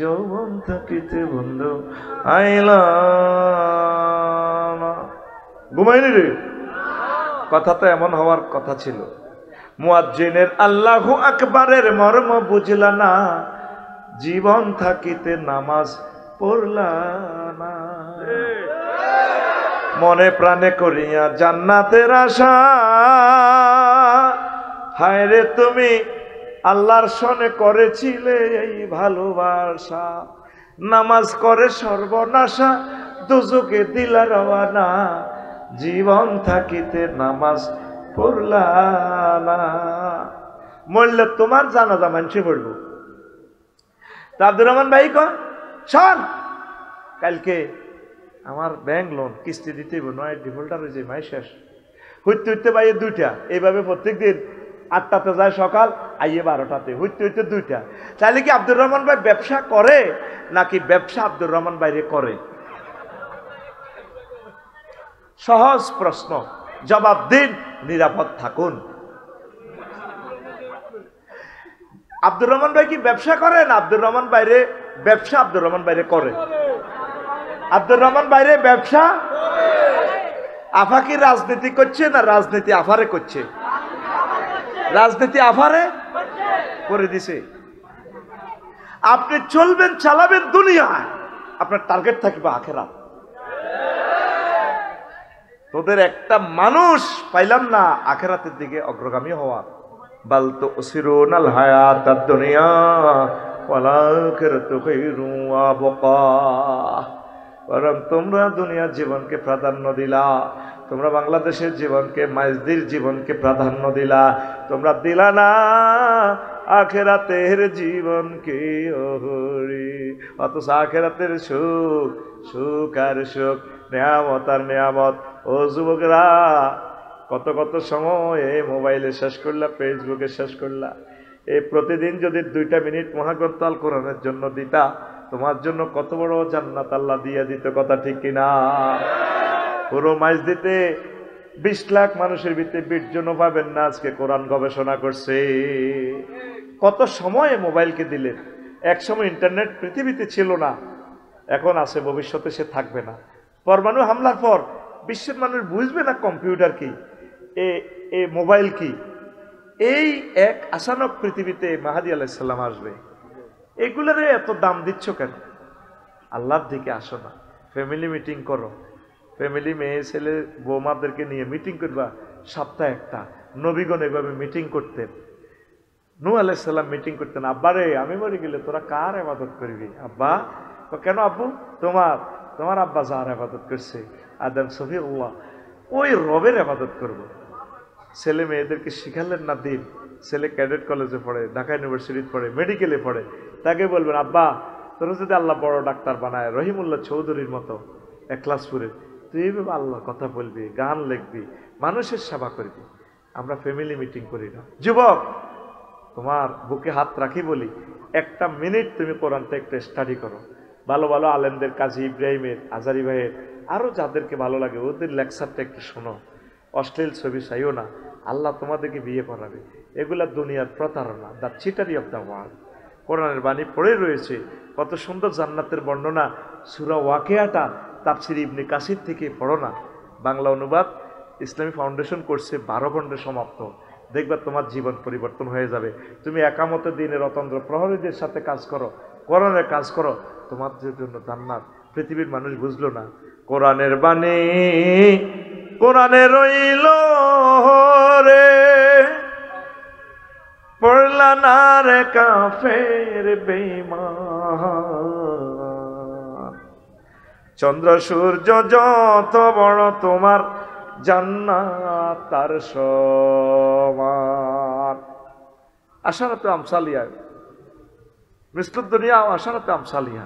যৌবন থাকিতে বন্ধু আইল না ঘুমাইনি রে কথা তো এমন হওয়ার কথা ছিল মুয়াজ্জিনের আল্লাহু আকবারের মর্ম বুঝলা না জীবন থাকিতে নামাজ পড়লা না মনে প্রাণে করিয়া জান্নাতের আশা হায় রে তুমি আল্লাহর সনে করেছিলে এই ভালোবাসা, নামাজ করে সর্বনাশা, দুজকে দিলা রওয়ানা, জীবন থাকিতে নামাজ পড়লা না। মরলে তোমার জানাজা মানুষে পড়বো। তা আব্দুর রহমান ভাই কন শোন, কালকে আমার ব্যাংক লোন কিস্তি দিতে নয় ডিফল্টার হয়েছে, মাই শেষ হইতে হইতে বাইয়ে 2টা, এইভাবে প্রত্যেক দিন 8টাতে যায় সকাল, আইয়ে 12টাতে, হইতে হইতে 2টা। তাহলে কি আব্দুর রহমান ভাই ব্যবসা করে নাকি ব্যবসা আব্দুর রহমান ভাইরে করে? সহজ প্রশ্ন, জবাব দিন, নিরাপদ থাকুন। আব্দুর রহমান ভাই কি ব্যবসা করেন? আব্দুর রহমান বাইরে ব্যবসা আব্দুর রহমান বাইরে করে। আব্দুর রহমান বাইরে ব্যবসা। আফা কি রাজনীতি করছে না রাজনীতি আফারে করছে? রাজনীতি আফারে করে দিছে। আপনি চলবেন চালাবেন দুনিয়ায়, আপনার টার্গেট থাকবে আখেরাত। তোদের একটা মানুষ পাইলাম না আখেরাতের দিকে অগ্রগামী হওয়া। বাল তুসিরুনাল হায়াতাদ দুনিয়া ওয়াল আখিরাতু খায়রুন ওয়া আবকা। বরং তোমরা দুনিয়ার জীবনকে প্রাধান্য দিলা, তোমরা বাংলাদেশের জীবনকে, মাইজদির জীবনকে প্রাধান্য দিলা, তোমরা দিলা না আখেরাতের জীবনকে। ওহরি অথচ আখেরাতের সুখ, সুখ আর সুখ, নেয়ামত আর নেয়ামত। ও যুবকরা, কত কত সময় মোবাইলে শেষ করলা, ফেসবুকে শেষ করলা। এই প্রতিদিন যদি 2টা মিনিট মহাগ্রন্থ আল কোরআনের জন্য দিতা, তোমার জন্য কত বড় জান্নাত আল্লাহ দিয়ে দিত। কথা ঠিক কিনা? পুরো মাইজদিতে 20 লাখ মানুষের ভিতরে 20 জনও পাবেন না আজকে কোরআন গবেষণা করছে। কত সময় মোবাইলকে দিলেন। এক সময় ইন্টারনেট পৃথিবীতে ছিল না, এখন আছে, ভবিষ্যতে সে থাকবে না। পরমাণু হামলার পর বিশ্বের মানুষ বুঝবে না কম্পিউটার কি, এ মোবাইল কি। এই এক আচানক পৃথিবীতে মাহাদি আলাইহিস সালাম আসবে। এগুলোরে এত দাম দিচ্ছ কেন? আল্লাহর দিকে আসো না, ফ্যামিলি মিটিং করো। ফ্যামিলি, মেয়ে ছেলে বৌমাদেরকে নিয়ে মিটিং করবা, সপ্তাহে একটা। নবীগণ এভাবে মিটিং করতেন। নূহ আলাইহিস সালাম মিটিং করতেন, আব্বারে আমি মরে গেলে তোরা কার ইবাদত করবি? আব্বা কেন? আব্বু তোমার আব্বা যার ইবাদত করছে আদম সফিউল্লাহ, ওই রবের ইবাদত করব। ছেলে মেয়েদেরকে শিখালেন না দিন। ছেলে ক্যাডেট কলেজে পড়ে, ঢাকা ইউনিভার্সিটিতে পড়ে, মেডিকেলে পড়ে, তাকে বলবেন আব্বা তোরা যদি আল্লাহ বড় ডাক্তার বানায় রহিমুল্লাহ চৌধুরীর মতো একলাসপুরে, তুই এইভাবে আল্লাহর কথা বলবি, গান লিখবি, মানুষের সেবা করবি। আমরা ফ্যামিলি মিটিং করি না। যুবক, তোমার বুকে হাত রাখি বলি, 1টা মিনিট তুমি কোরআনটা একটু স্টাডি করো। ভালো ভালো আলেমদের, কাজী ইব্রাহিমের, আজারি ভাইয়ের, আরো যাদেরকে ভালো লাগে ওদের লেকচারটা একটু শোনো। অশ্লীল ছবি চাইও না, আল্লাহ তোমাদেরকে বিয়ে করাবে। এগুলা দুনিয়ার প্রতারণা, দ্য চিটারি অফ দ্য ওয়ার্ল্ড। কোরআনের বাণী পড়ে রয়েছে, কত সুন্দর জান্নাতের বর্ণনা। সূরা ওয়াকিয়াটা তাফসীর ইবনে কাসির থেকে পড়ো না, বাংলা অনুবাদ ইসলামী ফাউন্ডেশন করছে, 12 খণ্ডে সমাপ্ত। দেখবা তোমার জীবন পরিবর্তন হয়ে যাবে। তুমি একামতে দিনের অতন্দ্র প্রহরীদের সাথে কাজ করো, কোরআনের কাজ করো, তোমার জন্য জান্নাত। পৃথিবীর মানুষ বুঝলো না কোরআনের বাণী, কোরআনে রইল রে, পড়লা না রে কাফের বেঈমান। চন্দ্র সূর্য যত বড় তোমার জান্নাত তার সমান। আশারাতে আমসালিয়া, মিসলুদ দুনিয়া আশারাতে আমসালিয়া।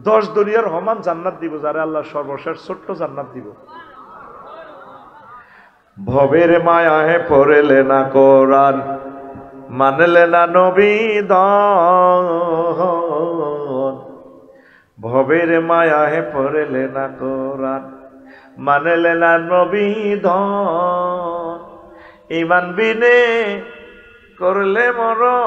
10 দুনিয়ার সমান জান্নাত দিব যারে আল্লাহ সর্বশেষ ছোট্ট জান্নাত দিব। ভবের মায়াহে পড়লে না কোরআন, মানলে না নবী দন। ভবের মায়াহে পড়লে না কোরআন, মানলে না নবী দন। ঈমান বিনে করলে মরণ,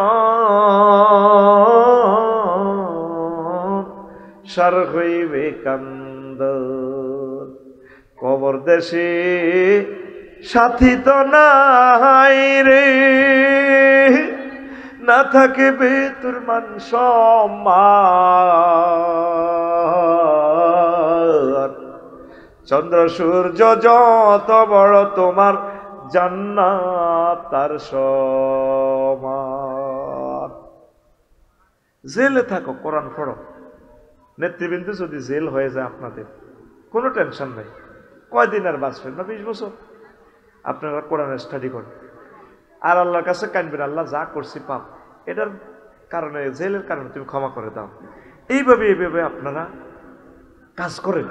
সার হইবে কান্দন। কবর দেশে সাথী তো নাই রে, না থাকবে তোর মান সম্মান। চন্দ্র সূর্য যত বড় তোমার জান্নাত তার সমান। জেলে থাকো, কোরআন পড়ো। নেতৃবৃন্দ যদি জেল হয়ে যায় আপনাদের, কোনো টেনশন নাই, কয়দিন আর বাঁচবেন না, 20 বছর। আপনারা কোরআনের স্টাডি করেন আর আল্লাহর কাছে কানবেন, আল্লাহ যা করছি পাপ, এটার কারণে, জেলের কারণে তুমি ক্ষমা করে দাও। এইভাবে এইভাবে আপনারা কাজ করেন।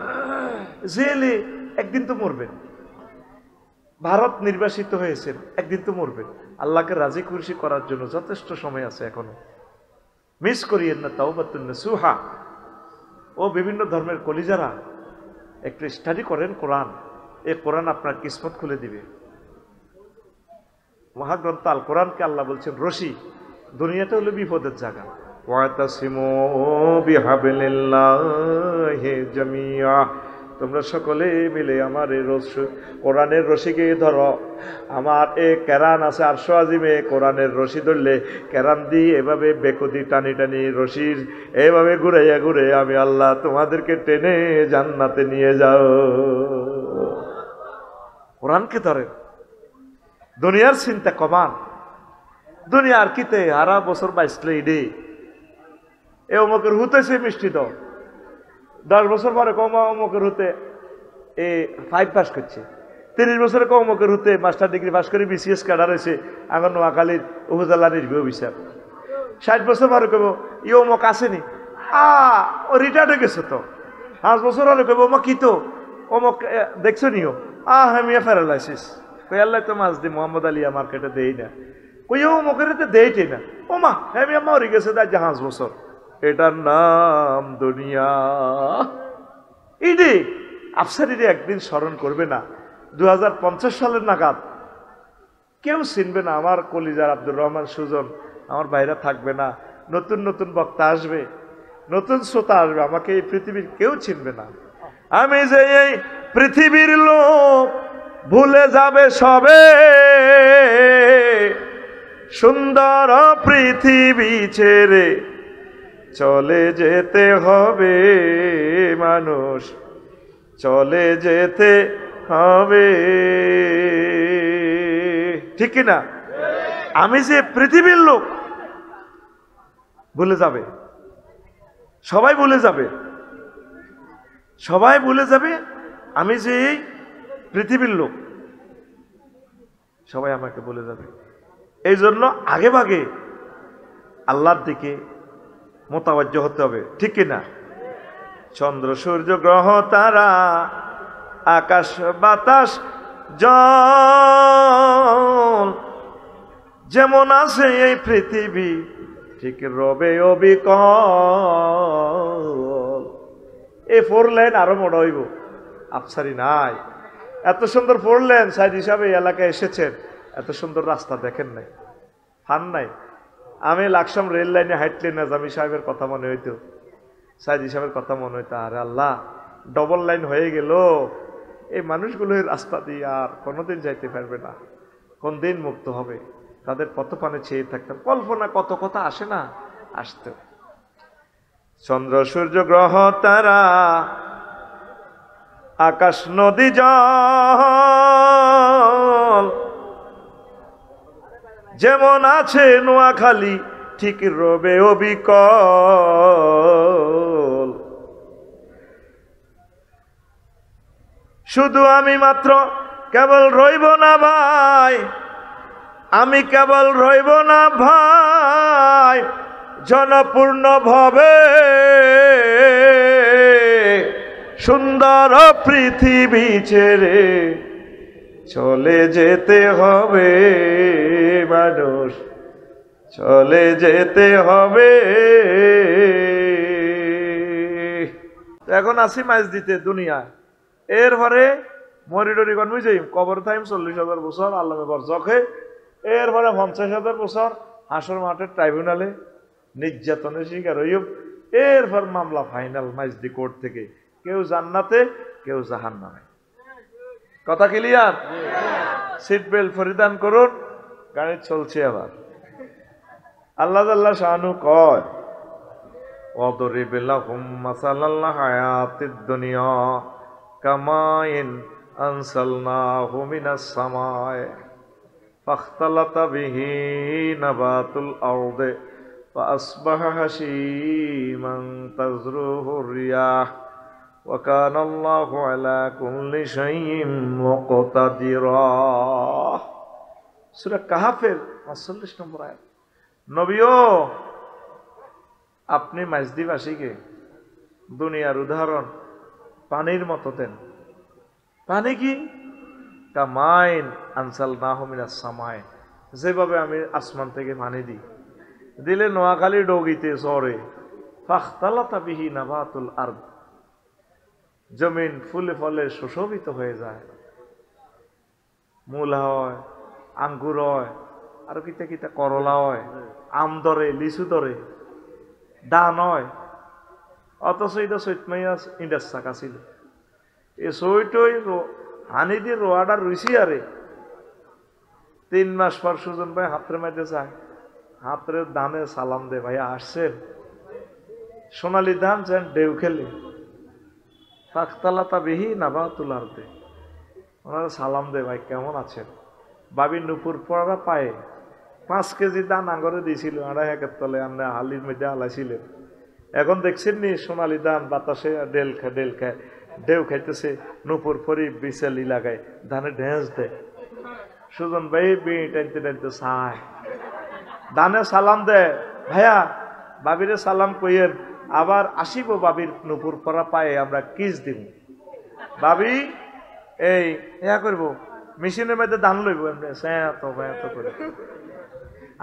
জেলে একদিন তো মরবেন, ভারত নির্বাসিত হয়েছেন, একদিন তো মরবেন। আল্লাহকে রাজি খুশি করার জন্য যথেষ্ট সময় আছে এখনো। মিস করিয়েন না তাওবাতুন নাসুহা। ও বিভিন্ন ধর্মের কলিজারা, একটু স্টাডি করেন কোরআন। এই কোরআন আপনার কিসমত খুলে দিবে। মহাগ্রন্থ আল কোরআনকে আল্লাহ বলছেন রশি, দুনিয়াটা হলো বিপদের জায়গা। ওয়াতাসিমু বিহাবলিল্লাহি জামিয়া, তোমরা সকলে মিলে আমার এই কোরআনের রশিকে ধরো। আমার এ কেরান আছে আরশো আজিমে, কোরআনের রশি ধরলে কেরান দিয়ে এভাবে বেকুদি টানি টানি রশির এভাবে ঘুরাইয়া ঘুরে আমি আল্লাহ তোমাদেরকে টেনে জান্নাতে নিয়ে যাও। কোরআনকে ধরেন, দুনিয়ার চিন্তা কমান। দুনিয়ার কিতে হারা বছর বাইসলে ইডে এ অমুকের হুতেছে মিষ্টি দাও, 10 বছর পরে কম অমুকের হতে এ 5 পাস করছে, 30 বছরে কম অমুকের হতে মাস্টার ডিগ্রি পাস করে BCS ক্যাডার হয়েছে এখন নোয়াখালীর উপজেলা নির্বাহী অফিসার। 60 বছর পরে কব ই অমুক আসেনি, ও রিটায়ার্ড হয়ে গেছে তো। 5 বছর পরে কব অমুক কি তো অমুক দেখছো নিও, হেমিয়া প্যারালাইসিস। কই আল্লাহ তো মাছ দি মোহাম্মদ আলিয়া মার্কেটে দেই না, কই অমুকের দেইটে না, ও মা হেমিয়া মরে গেছে তাই 5 বছর। এটার নাম দুনিয়া। ইডি আফসারিরে একদিন স্মরণ করবে না, 2050 সালের নাগাদ কেউ চিনবে না। আমার কলিজার আব্দুর রহমান সুজন, আমার বাইরে থাকবে না, নতুন নতুন বক্তা আসবে, নতুন শ্রোতা আসবে, আমাকে এই পৃথিবীর কেউ চিনবে না। আমি যে এই পৃথিবীর লোক ভুলে যাবে সবে, সুন্দর পৃথিবী ছেড়ে চলে যেতে হবে মানুষ, চলে যেতে হবে, ঠিক না? আমি যে পৃথিবীর লোক ভুলে যাবে, সবাই ভুলে যাবে, সবাই ভুলে যাবে আমি যে পৃথিবীর লোক, সবাই আমাকে ভুলে যাবে। এই জন্য আগে ভাগে আল্লাহর দিকে মোতাবজ্জ হতে হবে, ঠিক কিনা? চন্দ্র সূর্য গ্রহ তারা আকাশ বাতাস জল যেমন আছে এই পৃথিবী ঠিক রবে অবিকল। এই 4 লাইন আরো মোড় হইব, আফসারি নাই। এত সুন্দর 4 লাইন সাইড হিসাবে এলাকায় এসেছেন, এত সুন্দর রাস্তা দেখেন নাই, ফান নাই। আমি লাকসাম রেল লাইনে হাইটলে নাজামি সাহেবের কথা মনে হইতো, সাইদ সাহেবের কথা মনে হইতো, আরে আল্লাহ ডবল লাইন হয়ে গেল, এই মানুষগুলো রাস্তা দিয়ে আর কোনোদিন যাইতে পারবে না, কোন দিন মুক্ত হবে, তাদের পথপানে চেয়ে থাকতাম। কল্পনা কত কথা আসে না, আসতো। চন্দ্র সূর্য গ্রহ তারা আকাশ নদী জল যেমন আছে নোয়াখালী ঠিক রবে অবিকল। শুধু আমি মাত্র কেবল রইব না ভাই, আমি কেবল রইব না ভাই, জনপূর্ণ ভাবে সুন্দর পৃথিবী ছেড়ে চলে যেতে হবে মানুষ, চলে যেতে হবে। এখন আসি মাছ দিতে দুনিয়া, এরপরে মরিডরি গণ বুঝাই কবর টাইম 40,000 বছর আল্লামে বরজখে, এরপরে 50,000 বছর হাসর মাঠের ট্রাইব্যুনালে নির্যাতনের শিকার হইব, এরপর মামলা ফাইনাল মাইজদি কোর্ট থেকে, কেউ জান্নাতে কেউ জাহান্নামে। কথা ক্লিয়ার? সিট বেল্ট পরিধান করুন, গাড়ি চলছে আবার। আল্লাহ আল্লাহ শানু কয় ওয়াদরিব লাহুম মাসালাল হায়াতিদ দুনিয়া কামাইন আনসালনাহু মিনাস সামায়ে ফাখতালাতা বিহি নাবাতুল আরদি فأصبح هشيما تذروه الرياح وكان الله على كل شيء مقتدرا সূরা কাহাফের ৪৫ নম্বর আয়াত। নবীও আপনি মাইজদিবাসীকে দুনিয়ার উদাহরণ পানির মতো দেন। পানি কি? কামাইন আনসালনাহু মিনাস সামায়ে, যেভাবে আমি আসমান থেকে পানি দিই, দিলে নোয়াখালী ডগিতে চরে ফাখতালাতা বিহি নাবাতুল আরদ, জমিন ফুলে ফলে সুশোভিত হয়ে যায়, মূলা হয়, আঙ্গুর হয়, আর কিতা কিতা করলা হয়, আম ধরে, লিচু ধরে, ধান হয়। অথচ এটা চৈত মাইয়া ইন্ডাস চাকা ছিল, এ চৈতই হানি দিয়ে রোয়াটা রুইছি। আরে ৩ মাস পর সুজন ভাই হাতের মাঝে যায়, হাতের ধানে সালাম দে, ভাই আসছেন, সোনালি ধান যেন ঢেউ খেলে ফাখতালাতা বিহি নাবাতুল আরদে, ওনারা সালাম দে, ভাই কেমন আছেন। বাবি নুপুর পড়া পায়ে 5 কেজি ধান আঙ্গরে দিয়েছিল, 2.5 তলে আমরা হালির মধ্যে হালাইছিলেন। এখন দেখছেন নি সোনালি ধান বাতাসে ঢেল খায়, ঢেউ খাইতেছে, নুপুর পরি বিছালি লাগায়, ধানে ঢেঁস দেয়। সুজন ভাই বিড়ি টানতে টানতে চায়, ধানে সালাম দেয়, ভাইয়া বাবিরে সালাম কইয়েন, আবার আসিব বাবির নুপুর পরা পায়ে আমরা কিস দিব। বাবি এই ইয়া করবো, মেশিনের মধ্যে ধান লইব, এত করে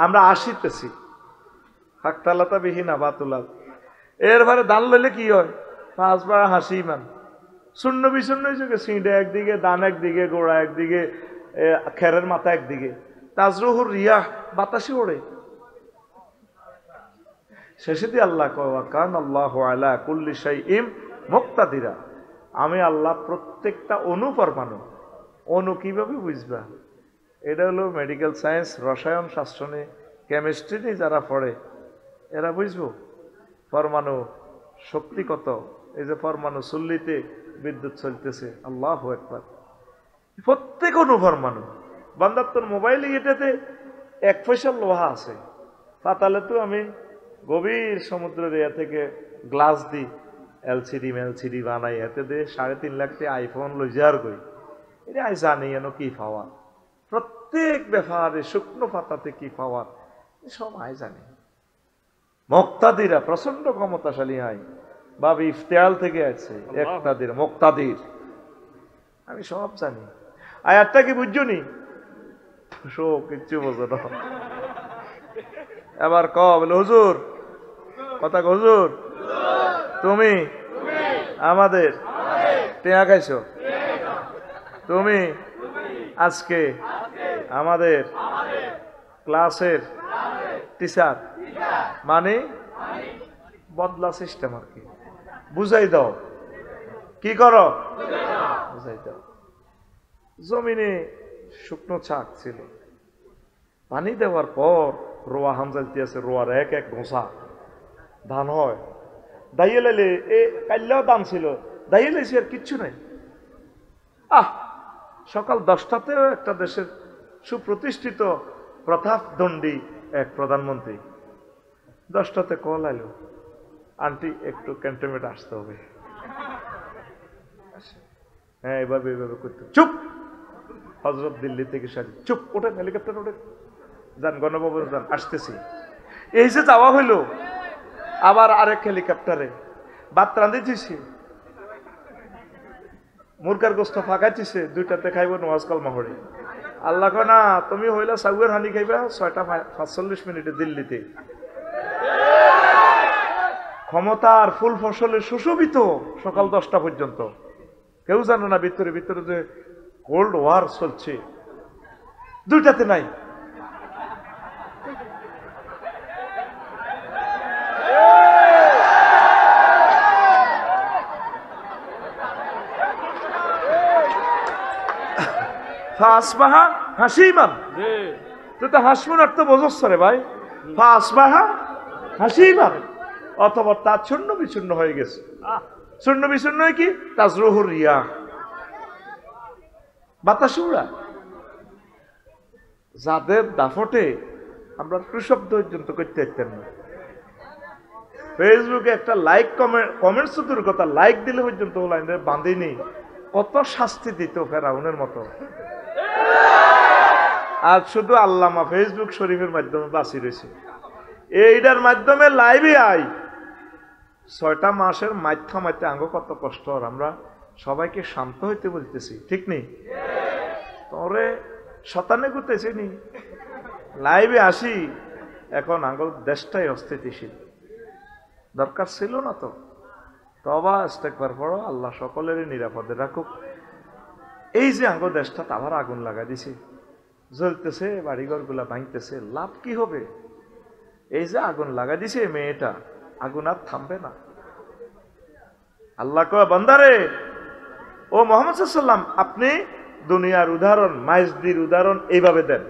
আমরা আসিতেছি। ফাখতালাতা বিহি নাবাতুল আরদ, এরপরে ধান লইলে কি হয়? 5 বার হাসি ইমান শূন্য বিশূন্য হয়েছে, সিঁড়ে একদিকে, দান একদিকে, গোড়া একদিকে, খেরের মাথা একদিকে, তাজরুহুর রিয়াহ বাতাসে ওড়ে। শেষে দিয়ে আল্লাহ কয় কান আল্লাহু আলা কুল্লি শাইইন মুক্তাদিরা, আমি আল্লাহ প্রত্যেকটা অণু পরমাণু। অণু কিভাবে বুঝবা? এটা হলো মেডিকেল সায়েন্স, রসায়ন শাস্ত্র নিয়ে, কেমিস্ট্রি নিয়ে যারা পড়ে এরা বুঝবো পরমাণু শক্তি কত। এই যে পরমাণু চুল্লিতে বিদ্যুৎ চলতেছে, আল্লাহু আকবার, প্রত্যেক অণু পরমাণু। বান্দার তোর মোবাইলে এটাতে 1 পয়সার লোহা আছে, পাতালে তো আমি গভীর সমুদ্রের এরিয়া থেকে গ্লাস দিই, এলসিডি বানাই, এতে দিয়ে 3.5 লাখ আইফোন লই যার গই, এটা আই জানি এন কি পাওয়া, প্রত্যেক ব্যাপারে শুকনো পাতাতে কি পাওয়া সব আই জানি। মুক্তাদিরা প্রচন্ড ক্ষমতাশালী হয়, বাবি ইফতেয়াল থেকে আছে একতাদির মুক্তাদির, আমি সব জানি। আয়াতটা কি বুঝছো নি? কিচ্ছু বোঝো না। এবার বলে হুজুর, কথা হুজুর তুমি আমাদের টেয়া খাইছো, তুমি আজকে আমাদের ক্লাসের টিচার, মানে বদলা সিস্টেম আর কি, বুঝাই দাও, কি করো বুঝাই দাও। জমিনে শুকনো ছাক ছিল, পানি দেওয়ার পর রোয়া হামজালতি আছে, রোয়ার এক ঘোষা ধান হয়। দাইয়ে লাইলে এ কাল্লাও দান ছিল, দাইয়ে লাইছে আর কিচ্ছু নাই। সকাল 10টাতেও একটা দেশের সুপ্রতিষ্ঠিত প্রতাপদণ্ডী এক প্রধানমন্ত্রী 10টাতে কল আইলো, আন্টি একটু ক্যান্টনমেন্ট আসতে হবে। হ্যাঁ এভাবে করতে, চুপ, হজরত দিল্লি থেকে সারি, চুপ, ওঠেন হেলিকপ্টার ওঠেন, যান গণভবন যান, আসতেছি। এই যে যাওয়া হইলো, আবার আরেক হেলিকপ্টারে ভাত রাঁধিতেছি, মুরগার গোস্ত ফাঁকাইতেছে, 2টাতে খাইব নওয়াজ কলমা হরে। আল্লাহ কয় না, তুমি হইলা সাউয়ের হানি খাইবা 6:45 দিল্লিতে। ক্ষমতার ফুল ফসলে সুশোভিত সকাল 10টা পর্যন্ত, কেউ জানে না ভিতরে ভিতরে যে কোল্ড ওয়ার চলছে। 2টাতে নাই। ফাসবাহা হাসিমান, তুই তো হাসিমান অর্থ বোঝস রে ভাই। ফাসবাহা হাসিমান, অথবা তা চূর্ণ বিচূর্ণ হয়ে গেছে। চূর্ণ বিচূর্ণ কি? তাজরুহুর রিয়াহ, বাতাসে উড়ায়। যাদের দাফটে আমরা টুশব্দ পর্যন্ত করতে পারতেন না, ফেসবুকে একটা লাইক কমেন্টস দূর কথা, লাইক দিলে পর্যন্ত লাইনের বাঁধেনি, কত শাস্তি দিত ফেরাউনের মতো। আর শুধু আল্লামা ফেসবুক শরীফের মাধ্যমে বাঁচি রয়েছে। এইটার মাধ্যমে লাইভে আই 6টা মাসের মাধ্যমে আঙ্গ কত কষ্ট। আর আমরা সবাইকে শান্ত হইতে বলতেছি, ঠিক নেই? তোরে শতানে গুতেছি নি, লাইভে আসি, এখন আঙ্গ দেশটাই অস্থিতিশীল। দরকার ছিল না তো। তবা ইস্তেগফার পড়ো, আল্লাহ সকলেরই নিরাপদে রাখুক। এই যে আঙ্গ দেশটা আবার আগুন লাগা দিছে, জ্বলতেছে, বাড়িঘর গুলা ভাঙতেছে, লাভ কি হবে? এই যে আগুন লাগা দিছে মেয়েটা, আগুন আর থামবে না। আল্লাহ কয় বান্দারে, ও মুহাম্মদ সাল্লাল্লাহু আলাইহি ওয়াসাল্লাম, আপনি দুনিয়ার উদাহরণ, মাইজদির উদাহরণ এইভাবে দেন।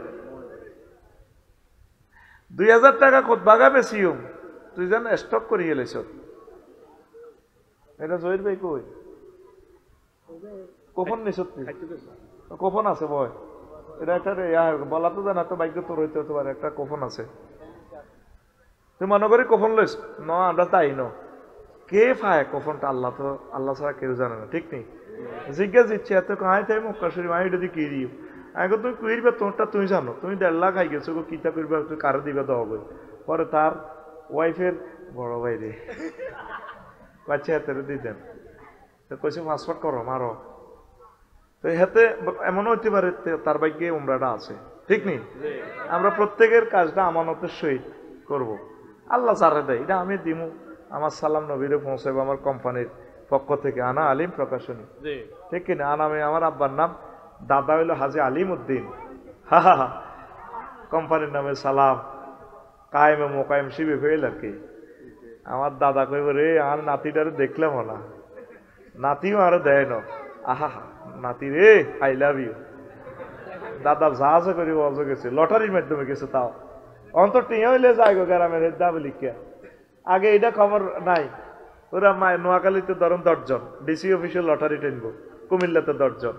2000 টাকা কত বাগা বেশিও তুই যেন স্টক করিয়ে এলেছ। এটা জহির ভাই কই কখন নিছ? কখন আছে বয়? এটা একটা বলা তো জানা তো, ভাগ্য তোর হইতে হতে পারে, একটা কখন আছে। তুই মনে করি কখন লইস ন, আমরা তাই ন। কে ফায় কখনটা? আল্লাহ তো, আল্লাহ ছাড়া কেউ জানে না, ঠিক নেই? জিজ্ঞাসা দিচ্ছে এত কাহাই তাই মক্কা শরীফ, আমি এটা দিয়ে কি দিও? আগে তুমি কইরবে, তোরটা তুমি জানো, তুমি 1.5 লাখ খাই গেছো, কিতা করবে, তুই কারো দিবে দেওয়া বই। পরে তার ওয়াইফের বড় ভাই রে বাচ্চা হাতে দিয়ে দেন, তো কইছে পাসপোর্ট করো, মারো। তো হাতে এমনও হইতে পারে তার ভাগ্যে উমরাটা আছে, ঠিক নেই? আমরা প্রত্যেকের কাজটা আমানতের সহিত করব। আল্লাহ যারে দেয় এটা আমি দিমু। আমার সালাম নবীরে পৌঁছাবো আমার কোম্পানির পক্ষ থেকে, আনা আলিম প্রকাশনী, ঠিক কিনা? আনামে আমার আব্বার নাম, দাদা হইল হাজি আলিম উদ্দিন। হা হা হা, কোম্পানির নামে সালাম, কায়েমে মোকায়েম শিবে ফেল আর কি। আমার দাদা কইব রে, আর নাতিটারে দেখলাম না, নাতিও আরো দেয় না। আহা হা, নাতি রে আই লাভ ইউ। দাদা জাহাজে করে অজ গেছে, লটারির মাধ্যমে গেছে, তাও অন্তর টিয়া হইলে যায় গো গ্রামের দাবি লিখিয়া। আগে এটা খবর নাই। ওরা নোয়াখালীতে ধরুন 10 জন, ডিসি অফিসে লটারি টেনবো, কুমিল্লাতে 10 জন।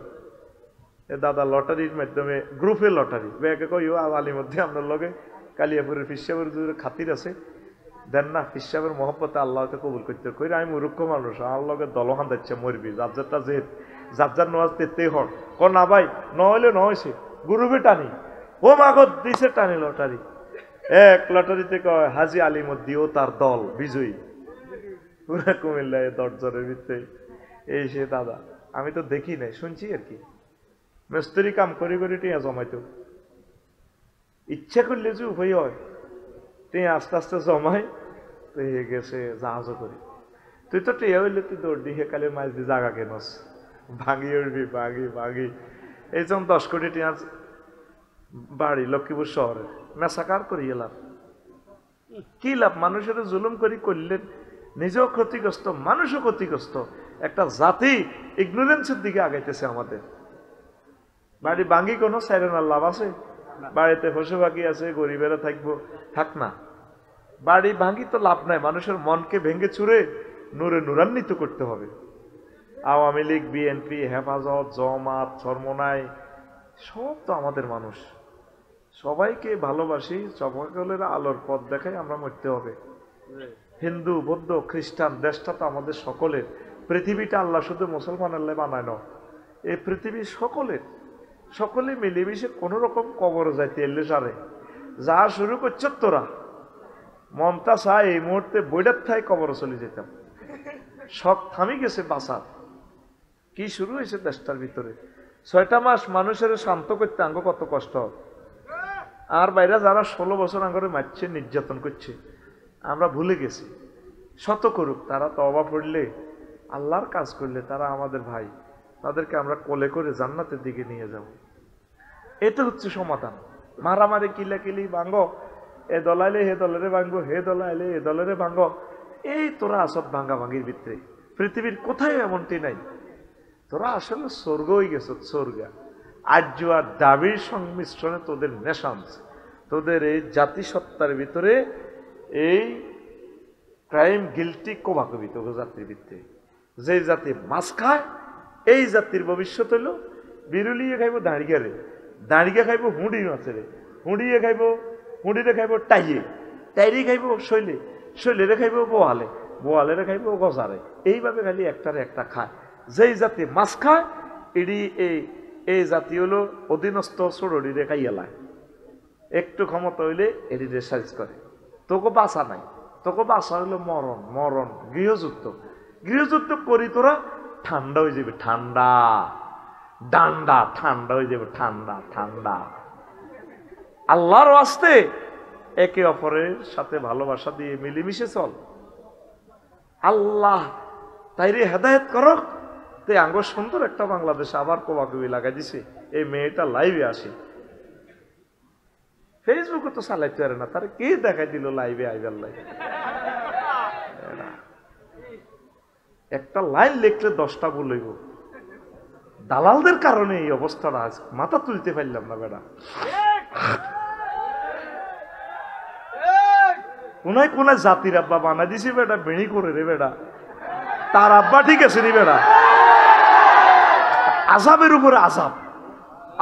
এ দাদা লটারির মাধ্যমে, গ্রুপে লটারি, ব্যাগে কইও আলির মধ্যে আপনার লগে কালিয়াপুরের ফিসাবের খাতির আছে, দেন না, ফিসাবের মহব্বতে আল্লাহকে কবুল করতে। কই আমি মূর্খ মানুষ, আমার লগে দলহান যাচ্ছে, মরবি, যার যারটা যেত, যার যার নোয়াজ তেতেই হন। ক না ভাই, নহলে নহয়েছে, গ্রুপে টানি। ও মাগত দিছে টানি লটারি। এক লটারিতে কয় হাজি আলিমুদ্দি ও তার দল বিজয়ী, পুরা কুমিল্লায় 10 জনের ভিতরে। এই সে দাদা, আমি তো দেখি নাই, শুনছি আর কি। মিস্ত্রি কাম করি করি টিয়া জমাইতো, ইচ্ছা করলে যে উপায় হয়, টিয়া আস্তে আস্তে জমাই তো হয়ে গেছে জাহাজও করি। তুই তো টিয়া হইলে তুই দৌড় দিয়ে কালে মাছ দিয়ে জাগা কেনস, ভাঙি উঠবি, ভাঙি ভাঙি। এই যেমন 10 কোটি টিয়া বাড়ি লক্ষ্মীপুর শহরে, মেসাকার করি লাভ কি? লাভ? মানুষের জুলুম করি করলে নিজেও ক্ষতিগ্রস্ত, মানুষও ক্ষতিগ্রস্ত। একটা জাতি ইগনোরেন্সের দিকে আগাইতেছে আমাদের। বাড়ি ভাঙ্গি কোনো সাইরেনার লাভ আছে? বাড়িতে পশু পাখি আছে, গরিবেরা থাকবো, থাক না। বাড়ি ভাঙ্গি তো লাভ নাই, মানুষের মনকে ভেঙে চুরে নূরে নূরান্বিত করতে হবে। আওয়ামী লীগ, বিএনপি, হেফাজত, জামাত, চরমনাই সব তো আমাদের মানুষ, সবাইকে ভালোবাসি, সকলের আলোর পথ দেখাই আমরা মরতে হবে। হিন্দু, বৌদ্ধ, খ্রিস্টান, দেশটা তো আমাদের সকলের। পৃথিবীটা আল্লাহ শুধু মুসলমানের বানায় না, এই পৃথিবী সকলের। সকলে মিলেমিশে কোন রকম কবর যাইতে এলে সারে যা শুরু করছ তোরা, মনটা চায় এই মুহূর্তে বইটার থাই কবর চলে যেতাম। সব থামি গেছে বাসার, কি শুরু হয়েছে দেশটার ভিতরে। 6টা মাস মানুষের শান্ত করতে আঙ্গ কত কষ্ট। আর বাইরে যারা 16 বছর আঙ্গরে মারছে, নির্যাতন করছে, আমরা ভুলে গেছি। শত করুক, তারা তওবা পড়লে, আল্লাহর কাজ করলে তারা আমাদের ভাই, তাদেরকে আমরা কোলে করে জান্নাতের দিকে নিয়ে যাব। এটা হচ্ছে সমাধান। মারামারি কিলাকিলি ভাঙ্গ, এ দলাইলে হে দলেরে ভাঙ্গো, হে দলাইলে এ দলেরে ভাঙ্গ, এই তোরা আসব ভাঙ্গা ভাঙ্গির ভিতরে। পৃথিবীর কোথায় এমনটি নাই। তোরা আসলে স্বর্গই গেছ, স্বর্গা। আর্য আর দাবির সংমিশ্রণে তোদের নেশান্স, তোদের এই জাতিসত্তার ভিতরে এই ক্রাইম গিলটি কোভাকবি তোকে জাতির ভিতরে। যে জাতি মাছ খায়, এই জাতির ভবিষ্যৎ হইল বিরুলিয়ে খাইব দাঁড়িয়ারে, দাঁড়িয়ে খাইব হুঁড়ি মাছেরে, হুঁড়িয়ে খাইব, হুঁড়িরে খাইব টাইয়ে, টাইরি খাইব শৈলে, শৈলেরে খাইব বোয়ালে, বোয়ালেরে খাইব গজারে, এইভাবে খালি একটারে একটা খায়। যেই জাতি মাছ খায় এটি এই জাতি হলো অধীনস্থ চোরডিরে খাইয়ালায়, একটু ক্ষমতা হইলে এটিরে সাইজ করে। তোকে বাঁচা নাই, তোকে বাঁচা হইলো মরণ, মরণ গৃহযুদ্ধ, গৃহযুদ্ধ করি তোরা ঠান্ডা হয়ে যাবে, ঠান্ডা ডান্ডা ঠান্ডা হয়ে যাবে, ঠান্ডা ঠান্ডা। আল্লাহর ওয়াস্তে একে অপরের সাথে ভালোবাসা দিয়ে মিলেমিশে চল। আল্লাহ তাইরে হেদায়েত করো। তে আঙ্গ সুন্দর একটা বাংলাদেশে আবার কোবাকুবি লাগাই দিছে। এই মেয়েটা লাইভে আসে, ফেসবুকে তো চালাইতে পারে না, তার কে দেখাই দিল লাইভে আইবার লাইভে। একটা লাইন লিখলে 10টা ভুল হইব। দালালদের কারণে এই অবস্থাটা আজ মাথা তুলতে পারলাম না বেড়া। কোনায় কোনায় জাতির আব্বা বানা দিছি বেটা, বেড়ি করে রে বেটা, তার আব্বা ঠিক আছে রে বেটা। আযাবের উপরে আযাব।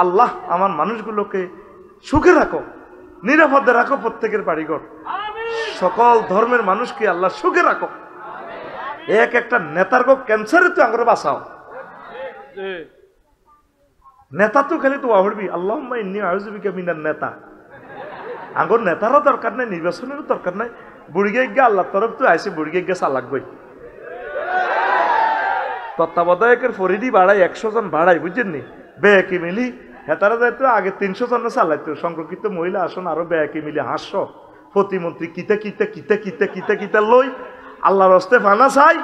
আল্লাহ আমার মানুষগুলোকে সুখে রাখো, নিরাপদে রাখো, প্রত্যেকের বাড়িঘর, সকল ধর্মের মানুষকে আল্লাহ সুখে রাখো। এক একটা নেতার ক্যান্সারে তো আঙ্গুরে বাঁচাও। নেতা তো খালি তো আহরবি আল্লাহুম্মা ইন্নী আউযু বিকা মিনান নেতা। আঙ্গুর নেতারও দরকার নাই, নির্বাচনেরও দরকার নাই। বুড়িগে গিয়ে আল্লাহর তরফ তো আইসে, বুড়িগে গিয়ে চালাক বই। তত্ত্বাবধায়কের ফরিদি বাড়াই, 100 জন বাড়াই, বুঝছেন নি? বেয়াকি মিলি হেতারা যাইতো আগে 300 জন চালাইতো। সংরক্ষিত মহিলা আসন আরো বেয়াকি মিলি 500। প্রতিমন্ত্রী কিতা কিতা কিতা কিতা কিতা কিতা লই আল্লাহর হস্তে ফানা চাই।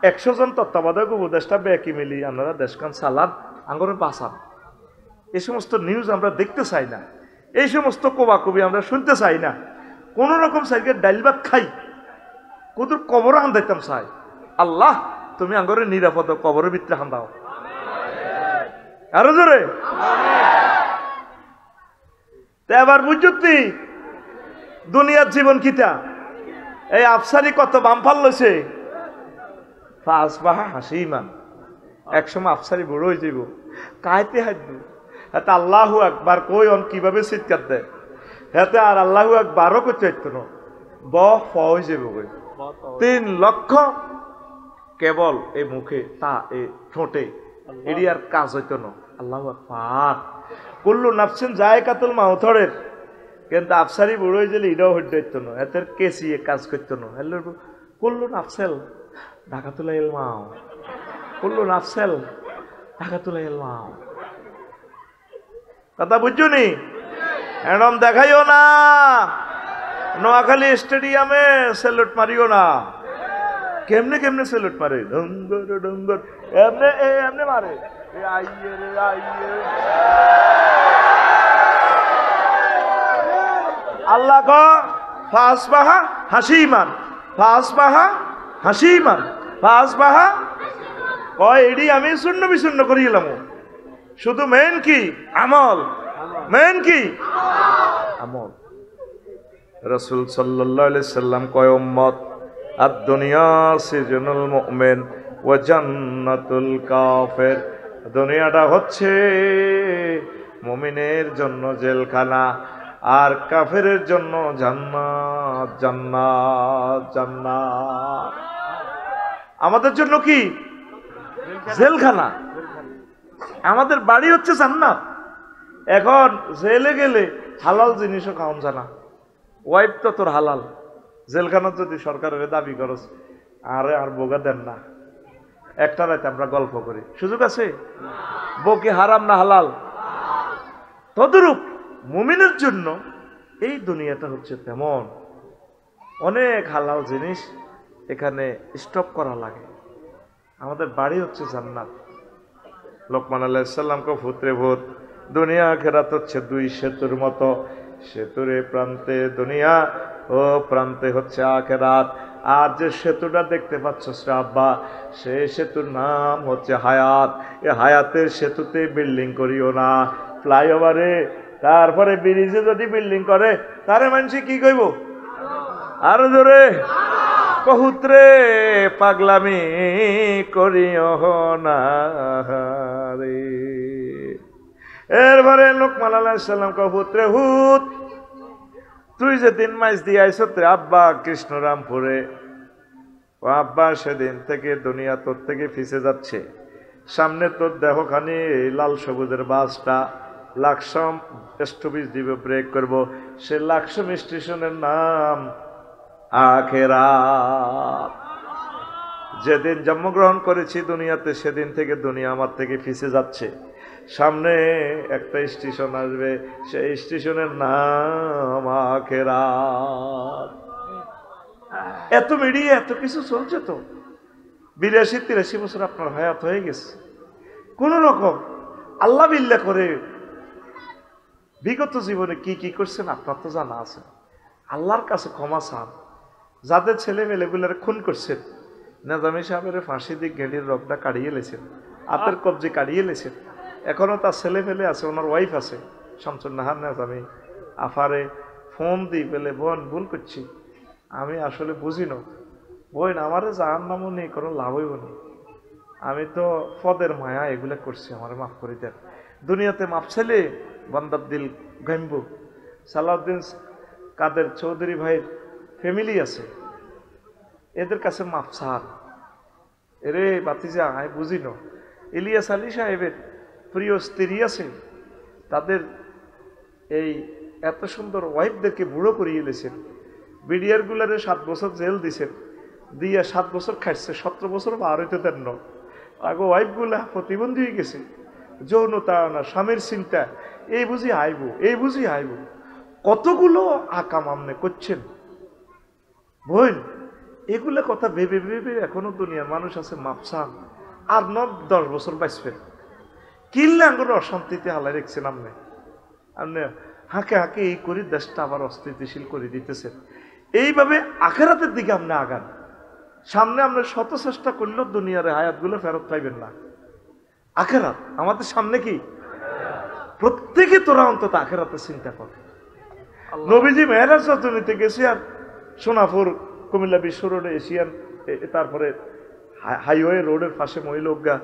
100 জন তত্ত্বাবধায়ক উপদেষ্টা বেয়াকি মিলি আপনারা দেশখান চালান, আঙ্গরে বাঁচান। এই সমস্ত নিউজ আমরা দেখতে চাই না, এই সমস্ত কোবাকবি আমরা শুনতে চাই না। কোন রকম সাইকে ডাইল ভাত খাই, কুতুর কবর আন্দাইতাম চাই। আল্লাহ তুমি আঙ্গরে নিরাপদ কবরের ভিতরে হান্দাও আরো জোরে। এবার বুঝছি দুনিয়ার জীবন কিতা। এই আফসারি কত বামফাল লইছে, ফাসবাহা হাসিমান। একসময় আফসারি বড় হয়ে যাইব, কাইতে হাঁটব। হাতে আল্লাহু আকবার কই অন কিভাবে চিৎকার দেয়, হাতে আর আল্লাহু আকবারও করতে হইতো না, হয়ে যাব। 3 লক্ষ কেবল এই মুখে, তা এই ঠোঁটে, এটি আর কাজ হইতো না। আল্লাহু আকবার। কুল্লু নাফসিন যায়কাতুল মাউতের, কিন্তু আফসারি বুড়ো হয়ে গেলে এটাও হইতে হইতো না, এদের কেসি কাজ করতো না। হ্যালো কুল্লু নাফসেল ঢাকাতুল ইলমাও, কুল্লু নাফসেল ঢাকাতুল ইলমাও। কথা বুঝছো নি? এরম দেখাইও না, নোয়াখালী স্টেডিয়ামে সেলুট মারিও না। কেমনে কেমনে সেলুট মারে, ডঙ্গর ডঙ্গর এমনে এমনে মারে। আইয়ে রে আইয়ে, আল্লাহ ক ফাসবাহা হাসিমান, ফাসবাহা হাসিমান, ফাসবাহা কয় এডি আমি শূন্য বিশূন্য করিলাম। শুধু মেন কি আমল, মেন কি আমল। রাসূল সাল্লাল্লাহু আলাইহি সাল্লাম কয় উম্মত আদ-দুনিয়া সিজনুল মুমিন ওয়া জান্নাতুল কাফির। দুনিয়াটা হচ্ছে মুমিনের জন্য জেলখানা, আর কাফেরের জন্য জান্নাত। জান্নাত জান্নাত আমাদের জন্য কি জেলখানা, আমাদের বাড়ি হচ্ছে জান্নাত। এখন জেলে গেলে হালাল জিনিসও খাওয়ান জানা, ওয়াইফ তো তোর হালাল। জেলখানা যদি সরকারের দাবি করস, আরে আর বোগা দেন না, একটা রাতে আমরা গল্প করি, সুযোগ আছে? বউ কি হারাম না হালাল? তদরূপ মুমিনের জন্য এই দুনিয়াটা হচ্ছে তেমন, অনেক হালাল জিনিস এখানে স্টপ করা লাগে। আমাদের বাড়ি হচ্ছে জান্নাত। লোকমান আলাইহিস সালাম কো পুত্রে ভূত, দুনিয়া আখিরাত হচ্ছে 2 সেতুর মতো, সেতুর এ প্রান্তে দুনিয়া, ও প্রান্তে হচ্ছে আখিরাত। আর যে সেতুটা দেখতে পাচ্ছ আব্বা, সেই সেতুর নাম হচ্ছে হায়াত। এই হায়াতের সেতুতে বিল্ডিং করিও না, ফ্লাইওভারে তারপরে ব্রিজে যদি বিল্ডিং করে তারে মানুষে কি কইব? আরো জোরে কহুত্রে পাগলামি করিও না রে। এরপরে লোকমান আলাইহিস সালাম কহুত্রে হুত, তুই যেদিন মাইজ দিয়ে আইস আব্বা কৃষ্ণরামপুরে, ও আব্বা সেদিন থেকে দুনিয়া তোর থেকে ফিসে যাচ্ছে। সামনে তোর দেহখানি লাল সবুজের বাসটা লাকসম স্টপিজ দিব, ব্রেক করব, সে লাকসম স্টেশনের নাম আখেরাত। যেদিন জন্মগ্রহণ করেছি দুনিয়াতে সেদিন থেকে দুনিয়া আমার থেকে ফিসে যাচ্ছে। সামনে একটা স্টেশন আসবে, সেই স্টেশনের নাম আখেরাত। এত মিডিয়া এত কিছু চলছে তো, 82-83 বছর আপনার হায়াত হয়ে গেছে। কোন রকম আল্লাহ বিল্লাহ করে বিগত জীবনে কি কি করছেন আপনার তো জানা আছে। আল্লাহর কাছে ক্ষমা চান। যাদের ছেলে মেয়েগুলার খুন করছেন, নেজামি সাহেবের ফাঁসি দিয়ে গেঁড়ির রগটা কাটিয়ে লেছেন, হাতের কবজি কাটিয়ে লেছেন, এখনো তার ছেলে ফেলে আছে, ওনার ওয়াইফ আছে শামসুন নাহার নেজামি। আফারে ফোন দিই পেলে, বোন ভুল করছি, আমি আসলে বুঝি না বোন, আমারে জাহান নামও নেই, কোনো লাভ হইব না, আমি তো পদের মায়া এগুলা করছি, আমার মাফ করে দেন। দুনিয়াতে মাফ ছেলে বান্দার দিল গাইব। সালাউদ্দিন কাদের চৌধুরী ভাইয়ের ফ্যামিলি আছে, এদের কাছে মাফ চান। এরে বাতিজা আমি বুঝি না। ইলিয়াস আলী সাহেবের প্রিয় স্ত্রী আছে, তাদের এই এত সুন্দর ওয়াইফদেরকে বুড়ো করিয়ে এলেছেন। বিডিআর গুলারে 7 বছর জেল দিছেন, দিয়া 7 বছর খাইছে, 17 বছর বার হইতে দেন না। আগে ওয়াইফ গুলা প্রতিবন্ধী হয়ে গেছে, যৌনতা না, স্বামীর চিন্তা, এই বুঝি আইব, এই বুঝি আইব, কতগুলো আকাম আমনে করছেন বোন। এগুলো কথা ভেবে ভেবে এখনো দুনিয়ার মানুষ আছে মাপসান। আর 9-10 বছর বাঁচবেন, কিনলে আঙ্গুর অশান্তিতে হালাই রেখছেন আপনি। আপনি হাঁকে হাঁকে এই করি দেশটা আবার অস্থিতিশীল করে দিতেছেন। এইভাবে আখেরাতের দিকে আপনি আগান। সামনে আপনি শত চেষ্টা করলেও দুনিয়ার হায়াতগুলো ফেরত পাইবেন না। আখেরাত আমাদের সামনে কি, প্রত্যেকে তোরা অন্তত আখেরাতে চিন্তা কর। নবীজি মেহরাজ রজনীতে গেছে, আর সোনাপুর কুমিল্লা বিশ্ব রোডে এশিয়ান, তারপরে হাইওয়ে রোডের পাশে মহিলোগা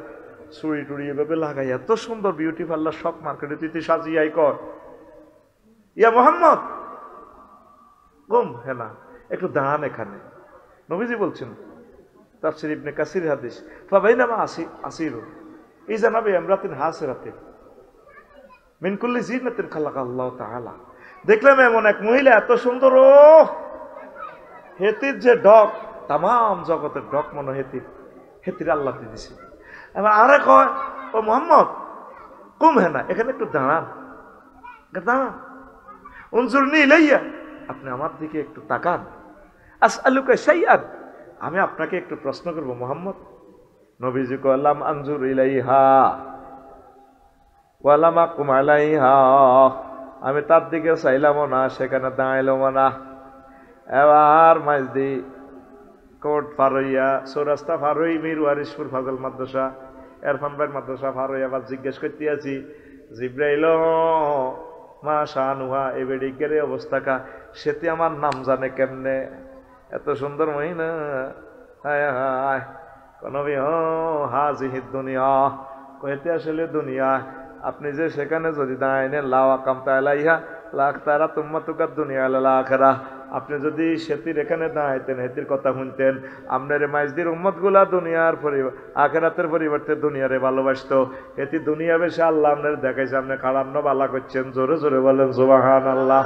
চুড়ি টুড়ি এভাবে লাগাই, এত সুন্দর বিউটি পার্লার শখ মার্কেটে তুই সাজিয়াই কর, ইয়া মোহাম্মদ কম হ্যাঁ না একটু দাঁড়ান এখানে। নবীজি বলছেন তাফসীর ইবনে কাসির হাদিস, ফাবাইনামা আসিরু ইযা নাবি ইমরাতিন হাসিরাতিন মিন কুল্লি জিনাতিন খালাকা আল্লাহু তাআলা। দেখলাম এমন এক মহিলা এত সুন্দর, ও হেতির যে ডক, তাম জগতের ডক মনে হেতির আল্লাহ দিয়েছে। এবার আরে কয়, ও মোহাম্মদ কুম হ্যাঁ না এখানে একটু দাঁড়ান, দাঁড়ান, উনজুরনি ইলাইয়া, আপনি আমার দিকে একটু তাকান, আসআলুকা শাইআন, আমি আপনাকে একটু প্রশ্ন করব মোহাম্মদ। নবীজি কলাম আনজুর ইলাইহা ওয়ালাম আকুম আলাইহা, আমি তার দিকে চাইলামও না, সেখানে দাঁড়াইলামও না। এবার মাইজদি কোর্ট পার হইয়া চৌরাস্তা পার হই মীর ওয়ারিশপুর ফাজল মাদ্রাসা এরফান ভাইয়ের মাদ্রাসা পার হইয়া আবার জিজ্ঞেস করতে আছি, জিব্রাইল মা শানুহা এ বেডিকের অবস্থা কা, সেটি আমার নাম জানে কেমনে, এত সুন্দর মহিনা, হায় হায় কনবি হাজিহিদ দুনিয়া, কইতে আসলে দুনিয়া, আপনি যে সেখানে যদি দাঁড়াইনে লাওয়া কামতা আলাইহা লাখ তারা তুম্মাতুকার দুনিয়া আলা আখেরা, আপনি যদি সেতির এখানে দাঁড়াইতেন, হেতির কথা শুনতেন, আপনার মাইজদির উম্মত গুলা দুনিয়ার আখেরাতের পরিবর্তে দুনিয়ারে ভালোবাসতো, এটি দুনিয়া বেশি আল্লাহ আপনার দেখাইছে, আপনি কারান্ন বালা করছেন, জোরে জোরে বলেন সুবহানাল্লাহ।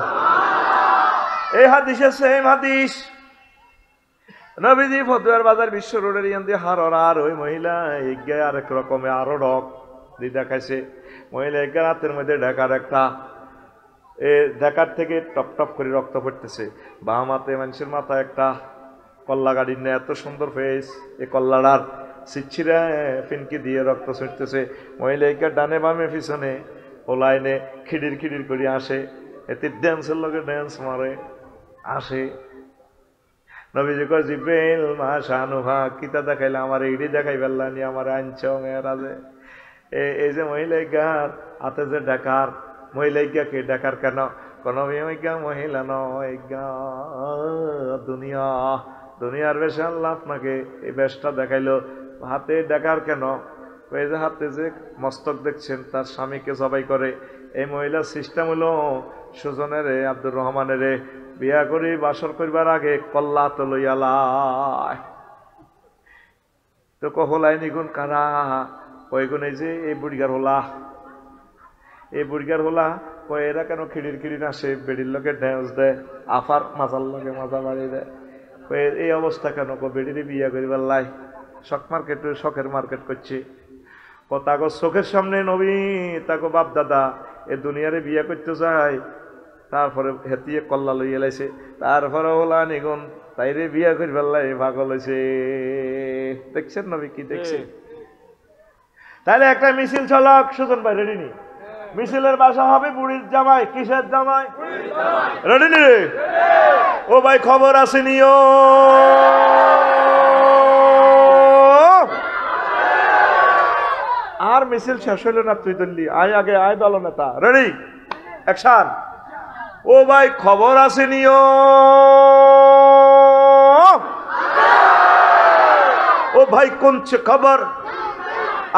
এই হাদিসে সেম হাদিস, নবীজি ফতুয়ার বাজার বিশ্ব রোডের ইয়ান দিয়ে আর ওই মহিলা এগিয়ে আরেক রকমে আরো ডক দিয়ে দেখাইছে। মহিলা এগিয়ে রাতের মধ্যে ঢাকার একটা ঢাকার থেকে টপ টপ করে রক্ত পড়তেছে, বাম হাতে মানুষের মাথায় একটা কল্লা গাড়ির নেয়, এত সুন্দর ফেস, এই কল্লাটার সিচ্ছিরা ফিনকি দিয়ে রক্ত ছুটতেছে। মহিলা এগিয়ে ডানে বামে পিছনে ও লাইনে খিড়ির খিড়ির করে আসে, এতে ড্যান্সের লগে ড্যান্স মারে আসে। নবীজি কয়, জিব্রাইল মা শানুহা কিতা দেখাইলে আমার এইডি দেখাই ফেললানি, আমার আনছ মেয়েরাজে। এই যে মহিলা গার হাতে যে ডাকার, মহিলা কে ডাকার কেন, কোন মহিলা নয়, দুনিয়া, দুনিয়ার বেশে আল্লাহ আপনাকে এই বেশটা দেখাইলো, হাতে ডাকার কেন, এই যে হাতে যে মস্তক দেখছেন তার স্বামীকে জবাই করে। এই মহিলার সিস্টেম হলো সুজনের আব্দুর রহমানের বিয়া করি বাসর করবার আগে কল্লা তো লইয়ালায় তো কহলাই নিগুন কারা কয়েগুন এই যে এই বুড়িগার হোলা এই বুড়িগার হোলা কয় এরা কেন খিড়ির খিড়ির আসে বেড়ির লোকে ঢেঁস দেয় আফার মাজার লোকে মাজা বাড়ি দেয় এই অবস্থা কেন বেড়িরে বিয়া করিবার লাই শখ মার্কেট শখের মার্কেট করছে তাকে চোখের সামনে নবী তাকে বাপ দাদা এ দুনিয়ারে বিয়া করতে যায় তারপরে হেতিয়ে কল্লা লইয়া লাইছে তারপরে হোলা নিগুন তাইরে বিয়া করিবার লাই পাগল হয়েছে দেখছেন নবী কি দেখছে তাহলে একটা মিছিল চলক সুজন ভাই রেডি নি মিছিলের বাসা হবে বুড়ির জামাই কিসের জামাই রেডি নি রে ও ভাই খবর আসেনিও আর মিছিল শেষ হইল না তুই দল্লি আয় আগে আয় দল নেতা রেডি অ্যাকশন ও ভাই খবর আসেনিও ও ভাই কোনছে খবর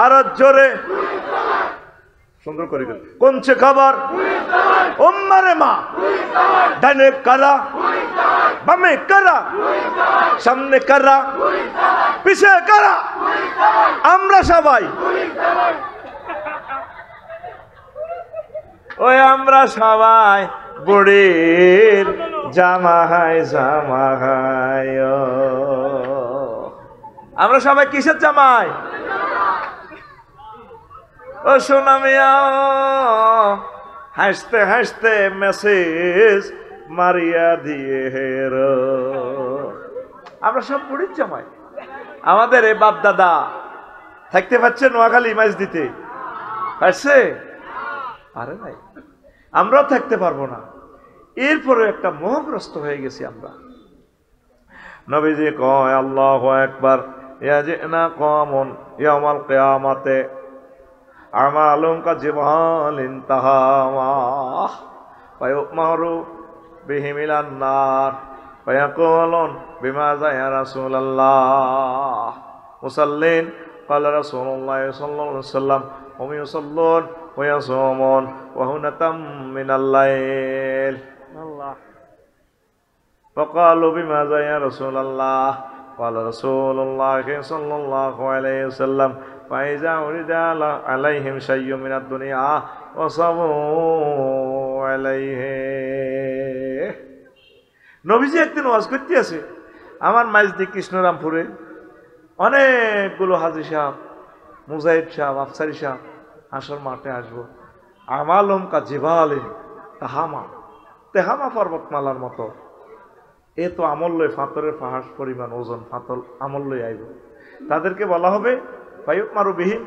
আর জোরে সুন্দর করে কোনছে খবর ওম্মারে মা ডানে কারা বামে কারা সামনে কারা পিছে কারা আমরা সবাই ওই আমরা সবাই বুড়ির জামাই জামাই আমরা সবাই কিসের জামাই ও সোনা মিয়া হাসতে হাসতে মেসেজ মারিয়া দিয়ে হের আমরা সব বুড়ির জামাই আমাদের এ বাপ দাদা থাকতে পারছে নোয়াখালী মাছ দিতে পারছে পারে নাই আমরাও থাকতে পারবো না এরপরে একটা মোহগ্রস্ত হয়ে গেছি আমরা নবীজি কয় আল্লাহু আকবার ইয়াজিনা কওমুন ইয়াউমাল কিয়ামাতে আমালুম কাজিবালিন তাহামা ফায়ুমারু বিহিম ইলান নার ফায়াকুলুন বিমাযা ইয়া রাসূলুল্লাহ মুসাল্লিন ক্বালা রাসূলুল্লাহ সাল্লাল্লাহু আলাইহি ওয়াসাল্লাম হুম ইউসাল্লুন ওয়া ইয়াসুমুন ওয়া হুনাতাম মিনাল লাইল আল্লাহ فقالوا بماذا يا رسول الله قال رسول الله صلى الله عليه وسلم فإذا ورد عليهم شيء من الدنيا وصبوا عليه নবীজি একদিন ওয়াজ করতে আছে আমার মাইজদি কৃষ্ণরামপুরে অনেকগুলো হাজী সাহেব মুজাহিদ সাহেব আফসারি সাহেব আসর মাঠে আসবো আমালুম কা জিবালিন তাহামা তেহামা পর্বতমালার মতো এ তো আমল্লয় ফাতরের পাহাড় পরিমাণ ওজন ফাতল আমল্লয় আইব তাদেরকে বলা হবে ফায়ুমারু বিহিম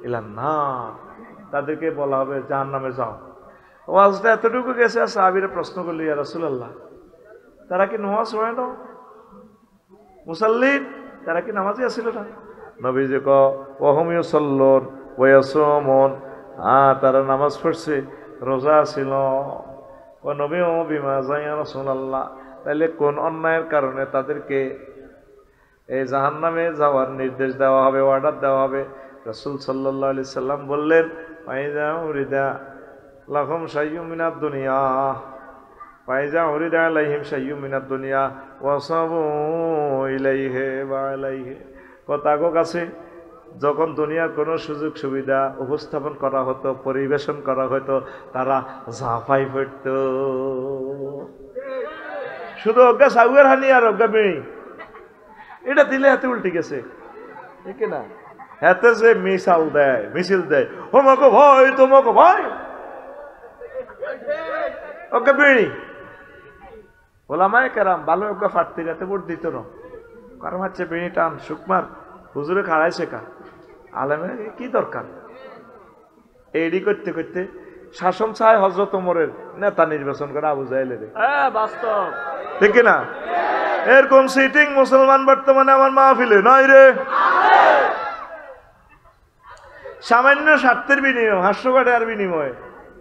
ইলান নার তাদেরকে বলা হবে জাহান্নামে যাও ওয়াজটা এতটুকু গেছে সাহাবীরা প্রশ্ন করল ইয়া রাসূলুল্লাহ তারা কি নামাজ পড়ে না মুসাল্লিন তারা কি নামাজই আছিল না নবীজি ক ওয়াহুম ইউসাল্লুন ওয়া ইয়াসুমুন তারা নামাজ পড়ছে রোজা ছিল ও নবী ও বিমাযা ইয়া রাসূলুল্লাহ তাহলে কোন অন্যায়ের কারণে তাদেরকে এই জাহান্নামে যাওয়ার নির্দেশ দেওয়া হবে অর্ডার দেওয়া হবে রাসূল সাল্লাল্লাহু আলাইহি সাল্লাম বললেন ফাইজা উরিদা লাহুম শাইয়্যুম মিনাদ দুনিয়া ফাইজা উরিদা আলাইহিম শাইয়্যুম মিনাদ দুনিয়া ওয়াসাবু ইলাইহি ওয়া আলাইহি কথাগো কাছে যখন দুনিয়ার কোনো সুযোগ সুবিধা উপস্থাপন করা হতো পরিবেশন করা হতো তারা ঝাঁপাই পড়ত শুধু অজ্ঞা সাউয়ের হানি আর অজ্ঞা বেড়ি এটা দিলে হাতে উল্টে গেছে ঠিক না হাতে যে মিসাল দেয় মিছিল দেয় তোমাকে ভয় তোমাকে ভয় অজ্ঞা বেড়ি ওলামায়ে কেরাম ভালো অজ্ঞা ফাটতে যাতে ভোট দিত না কারণ হচ্ছে বেড়ি টান সুকমার হুজুরে খাড়াইছে কা আলেমে কি দরকার এডি করতে করতে শাসন চায় হযরত ওমরের নেতা নির্বাচন করে আবু জাহেলের বাস্তব ঠিক না এরকম সিটিং মুসলমান বর্তমানে আমার মাহফিলে নয় রে সামান্য স্বার্থের বিনিময় হাস্যকাটার বিনিময়ে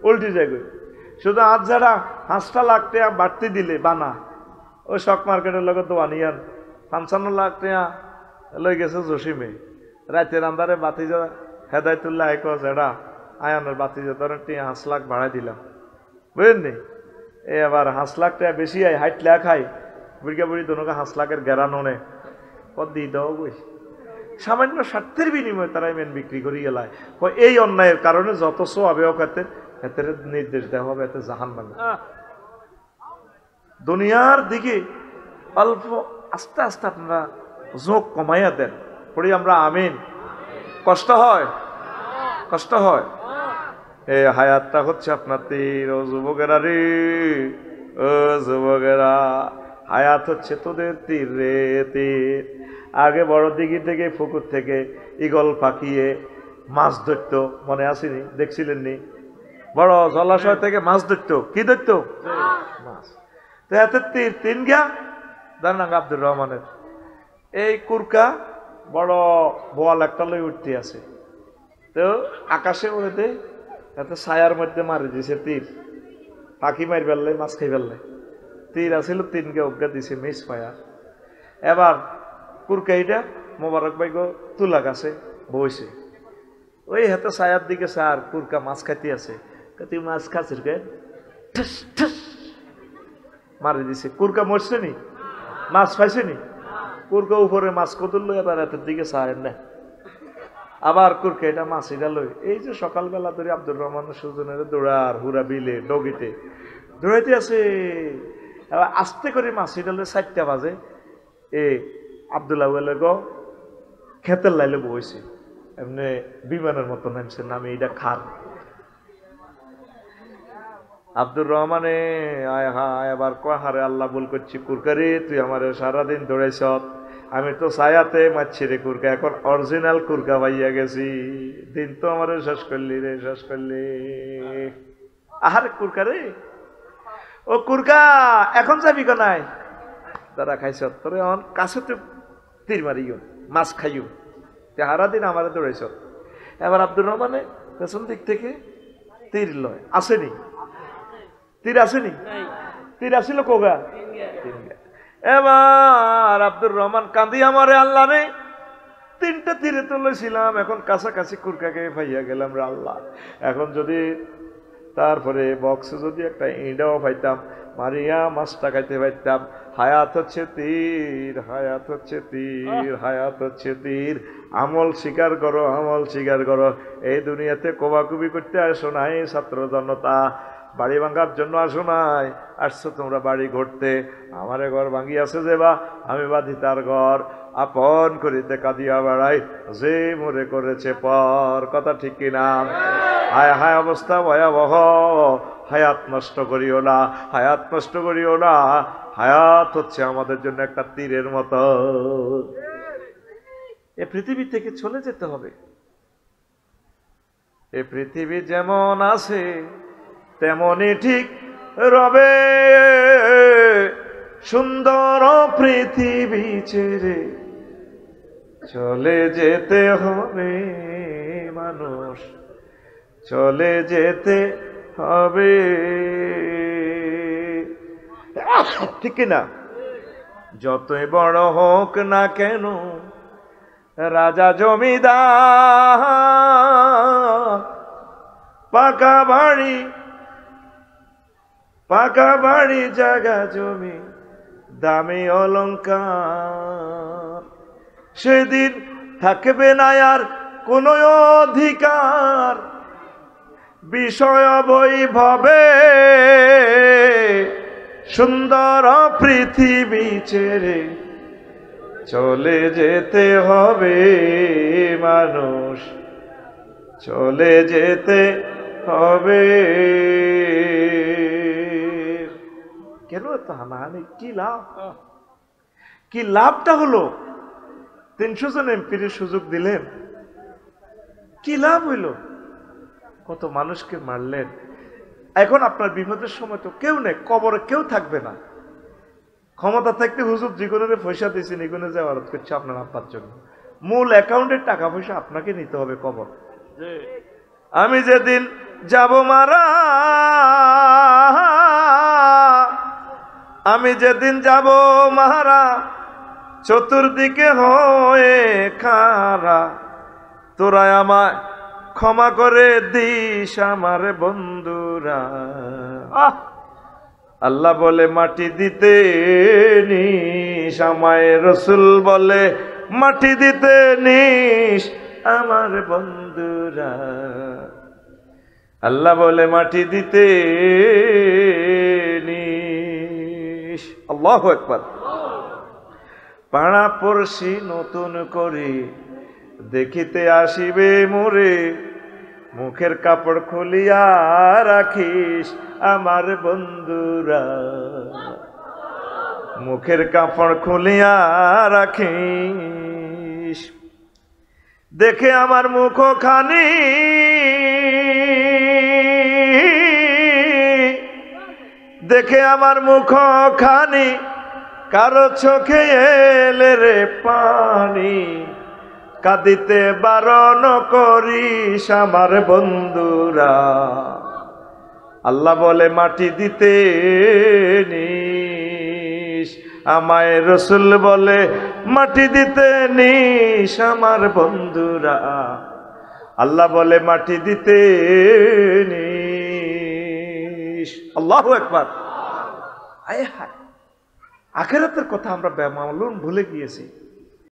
উল্টি যায় শুধু আজ যারা 5 লাখ টাকা বাড়তি দিলে বানা ওই শক মার্কেটের লগে তো আনিয়ান 55 লাখ টাকা লই গেছে জসিমে রাতের আন্ধারে বাতিজা হেদায়তুল্লাহ কস এডা আয়ানের বাতিজা ধরেন 5 লাখ ভাড়া দিলাম বুঝলেন এ আবার 5 লাখ টাকা বেশি আয় হাইটলা খাই বুড়িয়া বুড়ি দোনোকে 5 লাখের গেরান হনে কত দিয়ে দাও বই সামান্য স্বার্থের বিনিময়ে তারা মেন বিক্রি করি গেলায় এই অন্যায়ের কারণে যত সো আবেও খাতে এতে নির্দেশ দেওয়া হবে এতে জাহান্নামে। দুনিয়ার দিকে অল্প আস্তে আস্তে আপনারা ঝোঁক কমাইয়া দেন পড়ি আমরা আমিন। কষ্ট হয়, কষ্ট হয়। এই হায়াতটা হচ্ছে আপনার তীর। ও যুবকেরা রে, ও যুবকেরা, হায়াত হচ্ছে তোদের তীর রে তীর। আগে বড় দিঘি থেকে পুকুর থেকে ঈগল পাকিয়ে মাছ ধরতো, মনে আসেনি? দেখছিলেন নি? বড় জলাশয় থেকে মাছ ধরতো, কি ধরতো? মাছ। তো এত তীর তিন গা জানাং আব্দুর রহমানের এই কুরকা বড় বোয়াল একটা লই উঠতে আছে, তো আকাশে উড়েতে এত ছায়ার মধ্যে মারি দিছে তীর, পাখি মারি ফেললে মাছ খাই ফেললে। তীর আসিল তিনকে অজ্ঞা দিছে মিস পায়া। এবার কুরকাইটা মোবারক ভাই গো তুলা গাছে বইছে, ওই হাতে ছায়ার দিকে স্যার কুরকা মাছ খাইতে আছে, তুই মাছ খাচ্ছিস কে? ঠস ঠস মারি দিছে। কুরকা মরছে নি? মাছ পাইছে নি? কুরকা উপরে মাছ কদল লই আবার হাতের দিকে ছায় না, আবার কুরকা এটা মাছ এটা লই। এই যে সকালবেলা ধরে আব্দুর রহমান সুজনের দৌড়ার হুরা বিলে ডগিতে দৌড়াইতে আছে, এবার আস্তে করে মাছ এটা লই 4টা বাজে এ আব্দুল্লাহ গো খেতের লাইলে বইছে, এমনি বিমানের মতো নামছে, নামে এটা খার। আব্দুর রহমানে আয় হায় এবার কহারে আল্লাহ বল করছি, কুরকারে তুই আমার সারাদিন দৌড়াইছ, আমি তো ছায়াতে মারছি রে কুরকা, এখন অরিজিনাল কুরকা পাইয়া গেছি, দিন তো আমার শেষ করলি রে, শেষ করলি। আহারে কুরকা রে, ও কুরকা এখন যাবি কোনায়? তারা খাইছ তোরে অন কাছে তো তীর মারিও, মাছ খাইও, সারাদিন আমার দৌড়াইছ। এবার আব্দুর রহমানে পেছন দিক থেকে তীর লয়, আসেনি? তীর আসেনি? তীর আসিল কোগা? এবার আব্দুর রহমান কান্দি, আমারে আল্লাহ রে 3টা তীরে তো লইছিলাম, এখন কাছাকাছি কুরকাকে পাইয়া গেলাম রে আল্লাহ, এখন যদি তারপরে বক্সে যদি একটা ইঁড়াও পাইতাম মারিয়া মাছটা খাইতে পাইতাম। হায়াত হচ্ছে তীর, হায়াত হচ্ছে তীর, হায়াত হচ্ছে তীর। আমল স্বীকার করো, আমল স্বীকার করো। এই দুনিয়াতে কোবাকুবি করতে আসো নাই ছাত্র জনতা, বাড়ি ভাঙার জন্য আসো নাই, আসছো তোমরা বাড়ি ঘুরতে। আমারে ঘর ভাঙিয়াছে যে বা আমি বাঁধি তার ঘর, আপন করিতে কাঁদিয়া বেড়াই যে মরে করেছে পর। কথা ঠিক কিনা? হায় হায় অবস্থা ভয়াবহ, হায়াত নষ্ট করিও না, হায়াত নষ্ট করিও না। হায়াত হচ্ছে আমাদের জন্য একটা তীরের মতো, এ পৃথিবী থেকে চলে যেতে হবে। এ পৃথিবী যেমন আছে তেমনই ঠিক রবে, সুন্দর পৃথিবী ছেড়ে চলে যেতে হবে মানুষ, চলে যেতে হবে, ঠিক না? যতই বড় হোক না কেন রাজা জমিদার, পাকা বাড়ি জায়গা জমি দামি অলংকার, সেদিন থাকবে না আর কোন অধিকার বিষয় বৈভবে, সুন্দর পৃথিবী ছেড়ে চলে যেতে হবে মানুষ, চলে যেতে হবে। কেন এত হানাহানি? কি লাভ? কি লাভটা হলো? 300 জন এমপির সুযোগ দিলেন, কি লাভ হইল? কত মানুষকে মারলেন। এখন আপনার বিপদের সময় তো কেউ নেই, কবরে কেউ থাকবে না। ক্ষমতা থাকতে হুজুর জীবনের পয়সা দিয়েছেন, এগুলো যে আবাদত করছে আপনার আব্বার জন্য, মূল অ্যাকাউন্টের টাকা পয়সা আপনাকে নিতে হবে কবর। আমি যেদিন যাব মারা, আমি যেদিন যাব মারা, চতুর্দিকে হয়ে খারা, তোরা আমায় ক্ষমা করে দিস আমার বন্ধুরা। আল্লাহ বলে মাটি দিতে নিস, আমায় রসুল বলে মাটি দিতে নিস আমার বন্ধুরা। আল্লাহ বলে মাটি দিতে নিস। আল্লাহু আকবার। পাড়া পড়শি নতুন করে দেখিতে আসিবে মোরে, মুখের কাপড় খুলিয়া রাখিস আমার বন্ধুরা, মুখের কাপড় খুলিয়া রাখিস। দেখে আমার মুখ খানি, দেখে আমার মুখ খানি, কারো চোখে এলে রে পানি, কাঁদিতে বারণ করিস আমার বন্ধুরা। আল্লাহ বলে মাটি দিতে নিস, আমায় রসুল বলে মাটি দিতে নিস আমার বন্ধুরা। আল্লাহ বলে মাটি দিতে নিস। আল্লাহু আকবার। আয় হায়, আখিরাতের কথা আমরা বেমালুম ভুলে গিয়েছি।